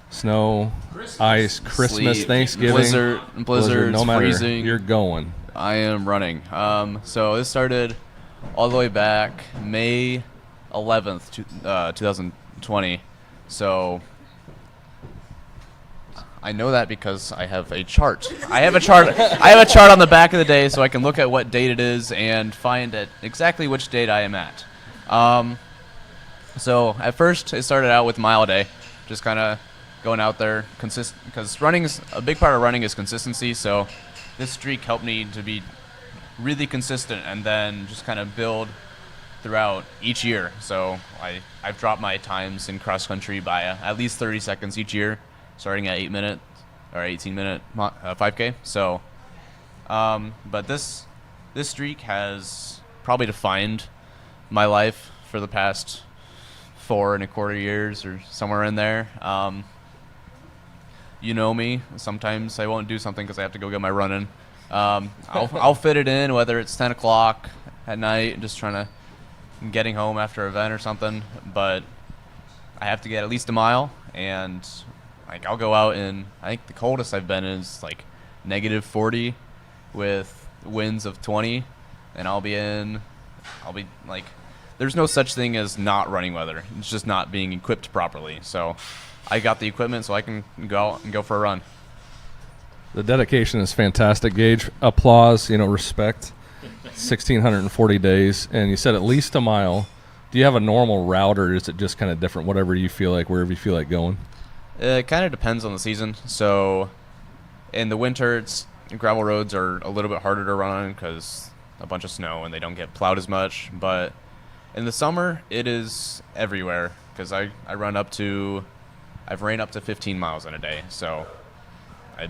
[SPEAKER 5] snow, ice, Christmas,
[SPEAKER 9] Sleet,
[SPEAKER 5] Thanksgiving,
[SPEAKER 9] blizzard,
[SPEAKER 5] no matter,
[SPEAKER 9] freezing.
[SPEAKER 5] you're going.
[SPEAKER 9] I am running. So this started all the way back May 11th, 2020. So I know that because I have a chart. I have a chart on the back of the day, so I can look at what date it is and find exactly which date I am at. So at first, it started out with mile a day, just kind of going out there, because a big part of running is consistency. So this streak helped me to be really consistent and then just kind of build throughout each year. So I've dropped my times in cross country by at least 30 seconds each year, starting at 8-minute or 18-minute 5K. So, but this streak has probably defined my life for the past 4.25 years or somewhere in there. You know me. Sometimes I won't do something because I have to go get my run in. I'll fit it in, whether it's 10 o'clock at night and just trying to getting home after an event or something. But I have to get at least a mile, and I'll go out, and I think the coldest I've been is like -40 with winds of 20, and I'll be like, there's no such thing as not running weather. It's just not being equipped properly. So I got the equipment so I can go out and go for a run.
[SPEAKER 5] The dedication is fantastic, Gage. Applause, respect. 1,640 days, and you said at least a mile. Do you have a normal route, or is it just kind of different, whatever you feel like, wherever you feel like going?
[SPEAKER 9] It kind of depends on the season. So in the winter, gravel roads are a little bit harder to run on because a bunch of snow and they don't get plowed as much. But in the summer, it is everywhere because I've ran up to 15 miles in a day. So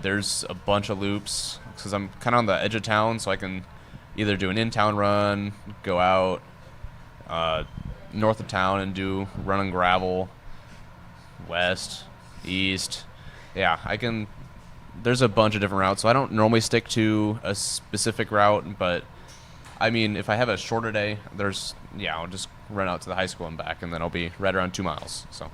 [SPEAKER 9] there's a bunch of loops because I'm kind of on the edge of town, so I can either do an in-town run, go out north of town and run on gravel, west, east. Yeah, I can. There's a bunch of different routes, so I don't normally stick to a specific route, but I mean, if I have a shorter day, I'll just run out to the high school and back, and then I'll be right around 2 miles. So.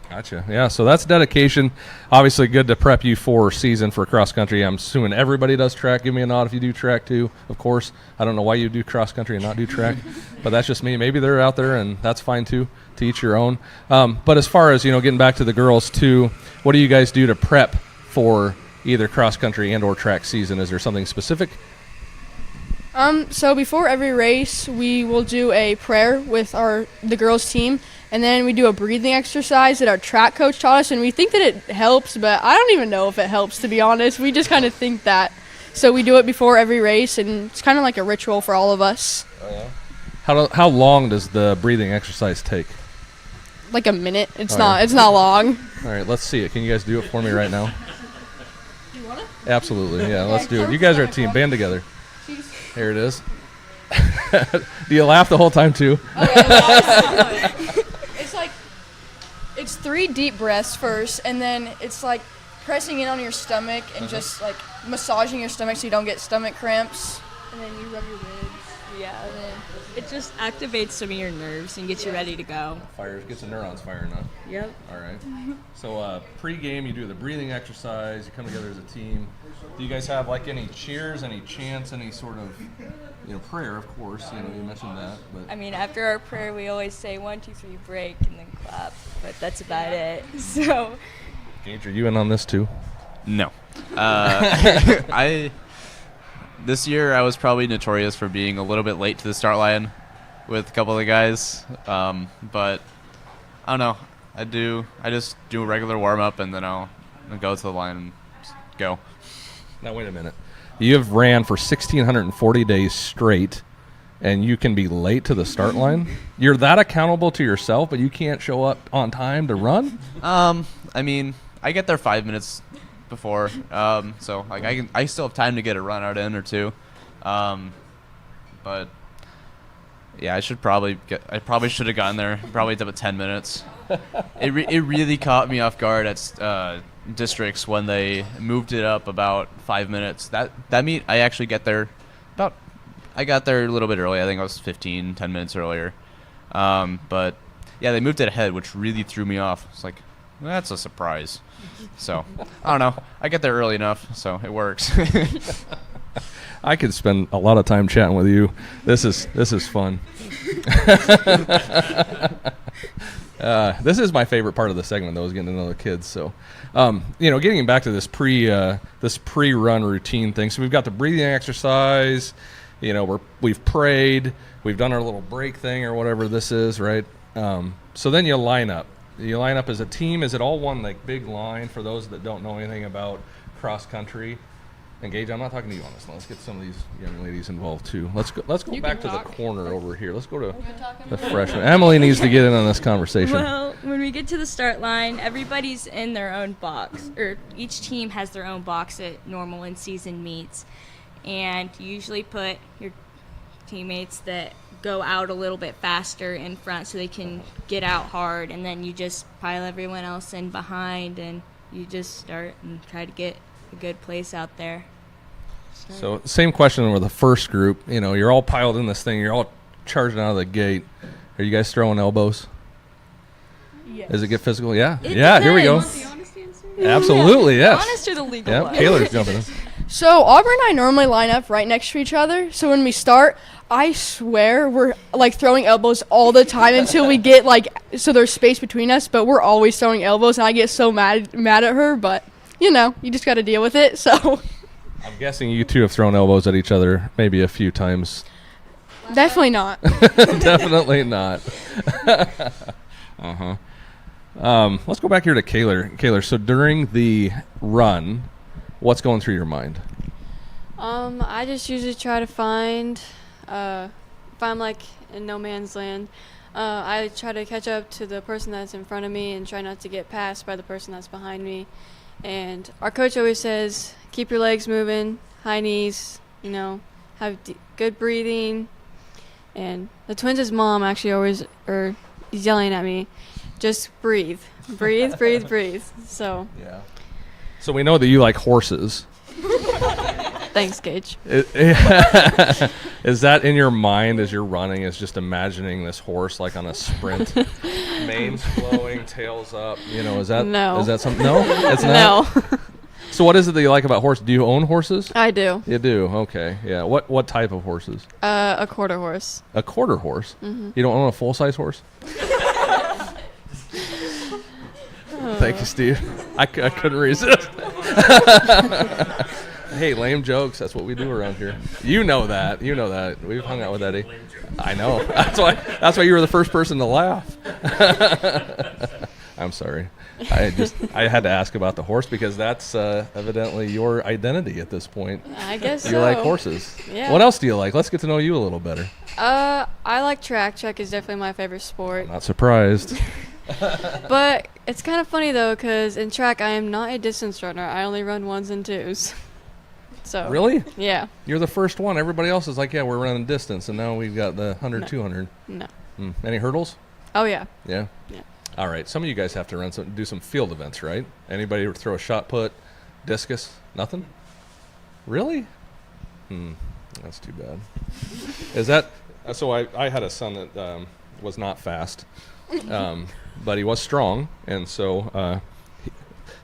[SPEAKER 5] Gotcha. Yeah, so that's dedication. Obviously good to prep you for season for cross country. I'm assuming everybody does track. Give me a nod if you do track too, of course. I don't know why you do cross country and not do track, but that's just me. Maybe they're out there, and that's fine too, to each your own. But as far as, getting back to the girls too, what do you guys do to prep for either cross country and or track season? Is there something specific?
[SPEAKER 11] So before every race, we will do a prayer with the girls team, and then we do a breathing exercise that our track coach taught us, and we think that it helps, but I don't even know if it helps, to be honest. We just kind of think that. So we do it before every race, and it's kind of like a ritual for all of us.
[SPEAKER 5] Oh, yeah. How long does the breathing exercise take?
[SPEAKER 11] Like a minute. It's not long.
[SPEAKER 5] All right, let's see it. Can you guys do it for me right now? You want to? Absolutely. Yeah, let's do it. You guys are a team. Band together. Here it is. Do you laugh the whole time too?
[SPEAKER 11] It's 3 deep breaths first, and then it's like pressing in on your stomach and just like massaging your stomach so you don't get stomach cramps. And then you rub your ribs.
[SPEAKER 10] Yeah, and then it just activates some of your nerves and gets you ready to go.
[SPEAKER 5] Gets the neurons firing up.
[SPEAKER 10] Yep.
[SPEAKER 5] All right. So pre-game, you do the breathing exercise. You come together as a team. Do you guys have like any cheers, any chants, any sort of prayer? Of course, you mentioned that. But
[SPEAKER 10] I mean, after our prayer, we always say 1, 2, 3, break, and then clap. But that's about it. So.
[SPEAKER 5] Gage, are you in on this too?
[SPEAKER 9] No. This year I was probably notorious for being a little bit late to the start line. with a couple of the guys. But I don't know. I just do a regular warm up and then I'll go to the line and go.
[SPEAKER 5] Now wait a minute. You have ran for 1,640 days straight, and you can be late to the start line? You're that accountable to yourself, but you can't show up on time to run?
[SPEAKER 9] I mean, I get there 5 minutes before, so like I still have time to get a run out in or two. But yeah, I probably should have gotten there probably about 10 minutes. It really caught me off guard at districts when they moved it up about 5 minutes. That meet I actually I got there a little bit early. I think I was 10 minutes earlier. But yeah, they moved it ahead, which really threw me off. It's like, that's a surprise. So I don't know. I get there early enough, so it works.
[SPEAKER 5] I could spend a lot of time chatting with you. This is fun. This is my favorite part of the segment, though, is getting to know the kids. So, getting back to this pre-run routine thing. So we've got the breathing exercise. We've prayed. We've done our little break thing or whatever this is, right? So then you line up. You line up as a team. Is it all one like big line for those that don't know anything about cross country? And Gage, I'm not talking to you on this one. Let's get some of these young ladies involved too. Let's go back to the corner over here. Let's go to the freshman. Emily needs to get in on this conversation.
[SPEAKER 10] Well, when we get to the start line, everybody's in their own box, or each team has their own box at normal and season meets. And you usually put your teammates that go out a little bit faster in front so they can get out hard, and then you just pile everyone else in behind, and you just start and try to get a good place out there.
[SPEAKER 5] So same question with the first group. You're all piled in this thing. You're all charging out of the gate. Are you guys throwing elbows?
[SPEAKER 11] Yes.
[SPEAKER 5] Does it get physical? Yeah.
[SPEAKER 10] It
[SPEAKER 5] Yeah, here we go. Absolutely, yes.
[SPEAKER 10] Honest or the legal
[SPEAKER 5] Yep,
[SPEAKER 10] one?
[SPEAKER 5] Kaylor's jumping in.
[SPEAKER 11] So Aubrey and I normally line up right next to each other. So when we start, I swear we're like throwing elbows all the time until we get so there's space between us. But we're always throwing elbows, and I get so mad at her. But you just got to deal with it. So
[SPEAKER 5] I'm guessing you two have thrown elbows at each other maybe a few times.
[SPEAKER 11] definitely not.
[SPEAKER 5] Definitely not. Uh-huh. Let's go back here to Kaylor. Kaylor, so during the run, what's going through your mind?
[SPEAKER 13] I just usually try to find, if I'm like in no man's land, I try to catch up to the person that's in front of me and try not to get passed by the person that's behind me. And our coach always says, keep your legs moving, high knees, have good breathing. And the Twins' mom actually always is yelling at me, just breathe, breathe, breathe, breathe. So
[SPEAKER 5] yeah. So we know that you like horses.
[SPEAKER 13] Thanks, Gage.
[SPEAKER 5] Is that in your mind as you're running, is just imagining this horse like on a sprint, mane's flowing, tails up, is that
[SPEAKER 13] No.
[SPEAKER 5] Is that something? No, it's not.
[SPEAKER 13] No.
[SPEAKER 5] So what is it that you like about horses? Do you own horses?
[SPEAKER 13] I do.
[SPEAKER 5] You do. Okay. Yeah. What type of horses?
[SPEAKER 13] A quarter horse.
[SPEAKER 5] A quarter horse.
[SPEAKER 13] Mhm.
[SPEAKER 5] You don't own a full size horse? Thank you, Steve. I couldn't resist. Hey, lame jokes. That's what we do around here. You know that. We've hung out with Eddie. I know. That's why you were the first person to laugh. I'm sorry. I had to ask about the horse because that's evidently your identity at this point.
[SPEAKER 13] I guess
[SPEAKER 5] you
[SPEAKER 13] so.
[SPEAKER 5] like horses.
[SPEAKER 13] Yeah.
[SPEAKER 5] What else do you like? Let's get to know you a little better.
[SPEAKER 13] I like track. Track is definitely my favorite sport.
[SPEAKER 5] Not surprised.
[SPEAKER 13] But it's kind of funny though, because in track I am not a distance runner. I only run 1s and 2s. So
[SPEAKER 5] Really?
[SPEAKER 13] Yeah.
[SPEAKER 5] You're the first one. Everybody else is like, yeah, we're running distance, and now we've got the 100,
[SPEAKER 13] No.
[SPEAKER 5] 200.
[SPEAKER 13] No.
[SPEAKER 5] Any hurdles?
[SPEAKER 13] Oh yeah.
[SPEAKER 5] Yeah.
[SPEAKER 13] Yeah.
[SPEAKER 5] All right. Some of you guys have to do some field events, right? Anybody throw a shot put, discus? Nothing? Really? That's too bad. Is that so? I had a son that was not fast, but he was strong, and so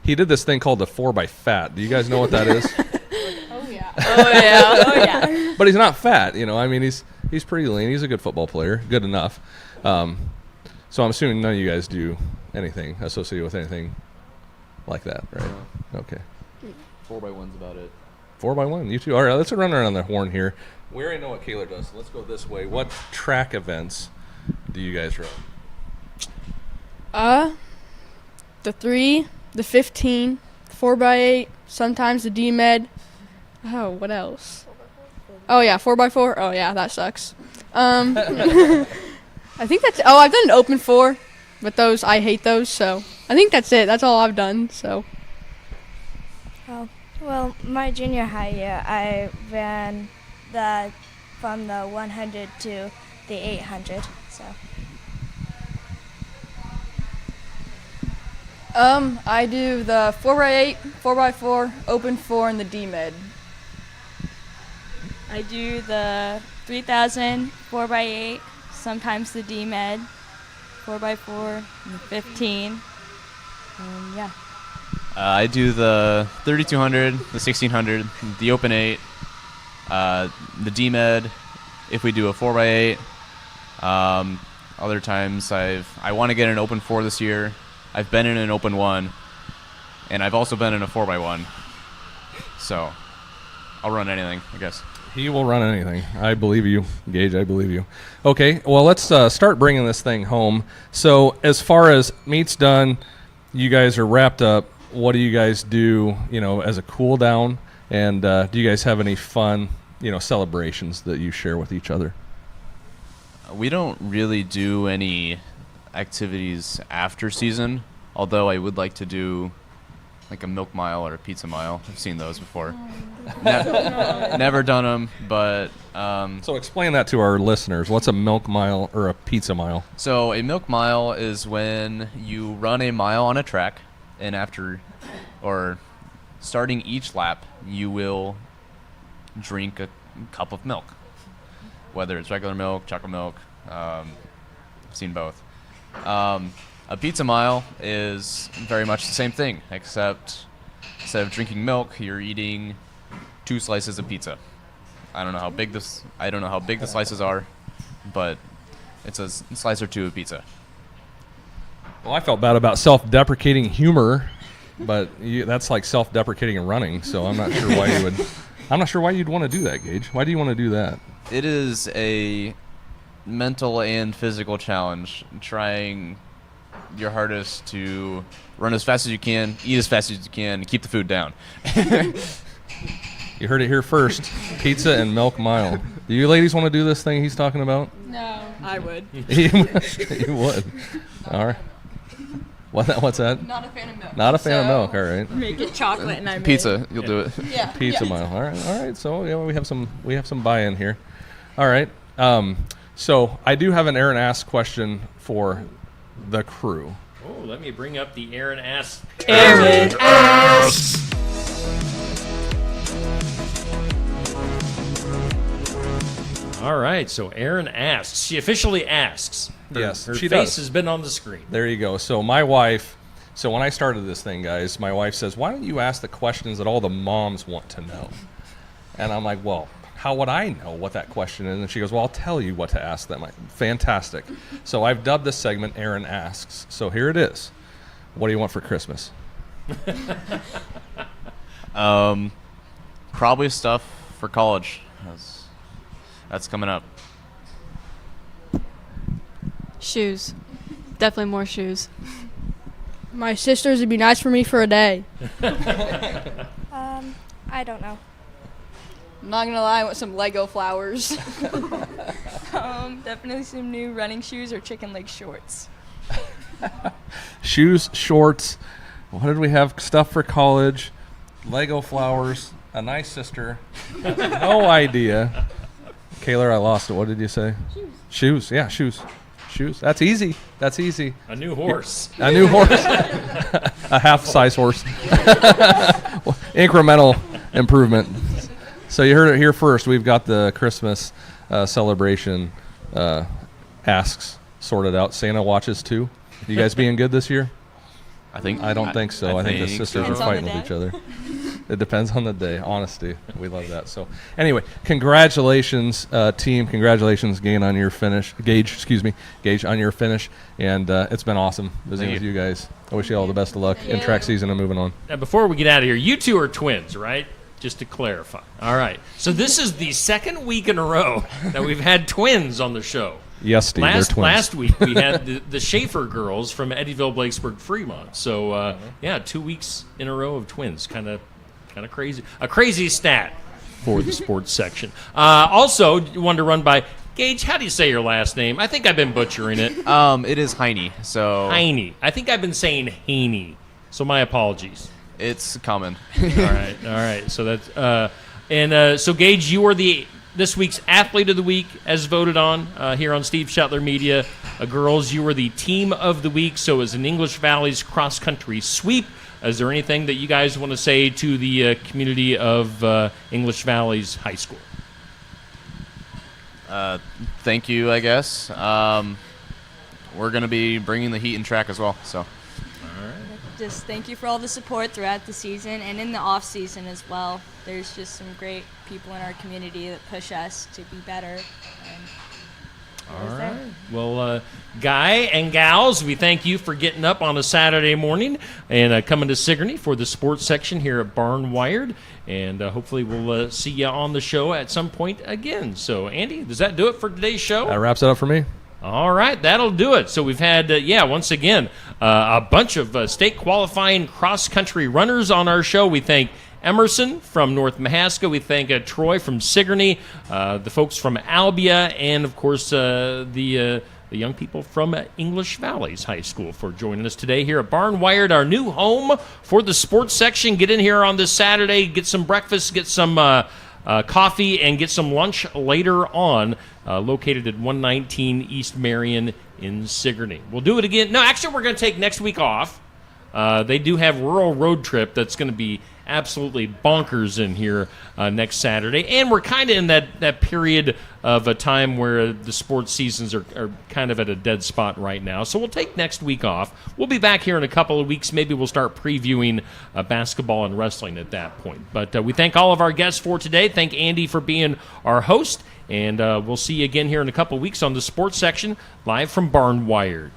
[SPEAKER 5] he did this thing called the 4x-fat. Do you guys know what that is?
[SPEAKER 11] Oh yeah.
[SPEAKER 13] Oh yeah. Oh yeah.
[SPEAKER 5] But he's not fat, I mean, he's pretty lean. He's a good football player, good enough. So I'm assuming none of you guys do anything associated with anything like that, right? Okay.
[SPEAKER 9] 4x1's about it.
[SPEAKER 5] 4x1, you two. All right, let's run around the horn here. We already know what Kayla does, so let's go this way. What track events do you guys run?
[SPEAKER 11] The 3, the 15, 4x8, sometimes the D-Med. Oh, what else? Oh, yeah, 4x4. Oh, yeah, that sucks. I think that's... Oh, I've done an open 4, but those, I hate those, so I think that's it. That's all I've done, so.
[SPEAKER 12] Oh, well, my junior high year, I ran from the 100 to the 800, so.
[SPEAKER 11] I do the 4x8, 4x4, open 4, and the D-Med.
[SPEAKER 10] I do the 3000, 4x8, sometimes the D-Med, 4x4, and the 15. And yeah.
[SPEAKER 9] I do the 3200, the 1600, the open 8, the D-Med, if we do a 4x8. Other times I want to get an open 4 this year. I've been in an open 1, and I've also been in a 4x1. So I'll run anything, I guess.
[SPEAKER 5] He will run anything. I believe you, Gage. I believe you. Okay, well, let's start bringing this thing home. So as far as meet's done, you guys are wrapped up. What do you guys do, as a cool down? And do you guys have any fun, celebrations that you share with each other?
[SPEAKER 9] We don't really do any activities after season, although I would like to do like a milk mile or a pizza mile. I've seen those before. Never done them, but
[SPEAKER 5] so explain that to our listeners. What's a milk mile or a pizza mile?
[SPEAKER 9] So a milk mile is when you run a mile on a track, and starting each lap, you will drink a cup of milk, whether it's regular milk, chocolate milk. I've seen both. A pizza mile is very much the same thing, except instead of drinking milk, you're eating 2 slices of pizza. I don't know how big the slices are, but it's a slice or 2 of pizza.
[SPEAKER 5] Well, I felt bad about self-deprecating humor, but that's like self-deprecating and running. So I'm not sure why you would. I'm not sure why you'd want to do that, Gage. Why do you want to do that?
[SPEAKER 9] It is a mental and physical challenge, trying your hardest to run as fast as you can, eat as fast as you can, and keep the food down.
[SPEAKER 5] You heard it here first. Pizza and milk mile. Do you ladies want to do this thing he's talking about?
[SPEAKER 11] No, I would.
[SPEAKER 5] You would. All right. What's that?
[SPEAKER 11] Not a fan of milk.
[SPEAKER 5] Not a fan of milk. All right.
[SPEAKER 11] Make it chocolate and I make
[SPEAKER 9] pizza. You'll do it.
[SPEAKER 11] Yeah.
[SPEAKER 5] Pizza mile. All right. So yeah, we have some buy-in here. All right. So I do have an Aaron Ask question for the crew.
[SPEAKER 2] Oh, let me bring up the Aaron Ask.
[SPEAKER 3] Aaron Ask.
[SPEAKER 2] All right, so Aaron asks. She officially asks.
[SPEAKER 5] Yes,
[SPEAKER 2] her
[SPEAKER 5] she
[SPEAKER 2] face
[SPEAKER 5] does.
[SPEAKER 2] has been on the screen.
[SPEAKER 5] There you go. So my wife. So when I started this thing, guys, my wife says, "Why don't you ask the questions that all the moms want to know?" And I'm like, "Well, how would I know what that question is?" And she goes, "Well, I'll tell you what to ask them." Fantastic. So I've dubbed this segment Aaron Asks. So here it is. What do you want for Christmas?
[SPEAKER 9] Probably stuff for college. That's coming up.
[SPEAKER 13] Shoes. Definitely more shoes.
[SPEAKER 11] My sisters would be nice for me for a day.
[SPEAKER 12] I don't know.
[SPEAKER 11] I'm not gonna lie, I want some Lego flowers.
[SPEAKER 10] Definitely some new running shoes or chicken leg shorts.
[SPEAKER 5] Shoes, shorts. What did we have? Stuff for college. Lego flowers. A nice sister. No idea. Kayla, I lost it. What did you say? Shoes. Yeah, shoes. Shoes. That's easy. That's easy.
[SPEAKER 2] A new horse.
[SPEAKER 5] A new horse. A half-size horse. Incremental improvement. So you heard it here first. We've got the Christmas celebration asks sorted out. Santa watches too. You guys being good this year?
[SPEAKER 9] I
[SPEAKER 5] don't think so. I think the sisters are fighting with each other. It depends on the day. Honesty. We love that. So anyway, congratulations, team. Congratulations, Gage, on your finish. Gage, on your finish. And it's been awesome visiting with you guys. I wish you all the best of luck in track season and moving on.
[SPEAKER 2] Now, before we get out of here, you two are twins, right? Just to clarify. All right. So this is the second week in a row that we've had twins on the show.
[SPEAKER 5] Yes, Steve, they're twins.
[SPEAKER 2] Last week we had the Schaefer girls from Eddyville, Blakesburg, Fremont. So, 2 weeks in a row of twins. Kind of crazy. A crazy stat for the sports section. Also, wanted to run by Gage. How do you say your last name? I think I've been butchering it.
[SPEAKER 9] It is Heine. So
[SPEAKER 2] Heine. I think I've been saying Haney. So my apologies.
[SPEAKER 9] It's common.
[SPEAKER 2] All right. So that's so Gage, you are this week's Athlete of the Week, as voted on here on Steve Shetler Media. Girls, you were the Team of the Week. So as an English Valley's cross-country sweep, is there anything that you guys want to say to the community of English Valley's high school?
[SPEAKER 9] Thank you, I guess. We're going to be bringing the heat in track as well. So.
[SPEAKER 10] Just thank you for all the support throughout the season and in the off season as well. There's just some great people in our community that push us to be better.
[SPEAKER 2] All right. Well, Guy and gals, we thank you for getting up on a Saturday morning and coming to Sigourney for the sports section here at Barnwired. And hopefully we'll see you on the show at some point again. So, Andy, does that do it for today's show?
[SPEAKER 5] That wraps it up for me.
[SPEAKER 2] All right, that'll do it. So we've had, once again, a bunch of state qualifying cross-country runners on our show. We thank Emerson from North Mahaska. We thank Troy from Sigourney, the folks from Albia, and, of course, the young people from English Valley's High School for joining us today here at Barnwired, our new home for the sports section. Get in here on this Saturday, get some breakfast, get some coffee, and get some lunch later on, located at 119 East Marion in Sigourney. We'll do it again. No, actually, we're going to take next week off. They do have Rural Road Trip that's going to be absolutely bonkers in here next Saturday. And we're kind of in that period of a time where the sports seasons are kind of at a dead spot right now. So we'll take next week off. We'll be back here in a couple of weeks. Maybe we'll start previewing basketball and wrestling at that point. But we thank all of our guests for today. Thank Andy for being our host. And we'll see you again here in a couple of weeks on the sports section, live from Barnwired.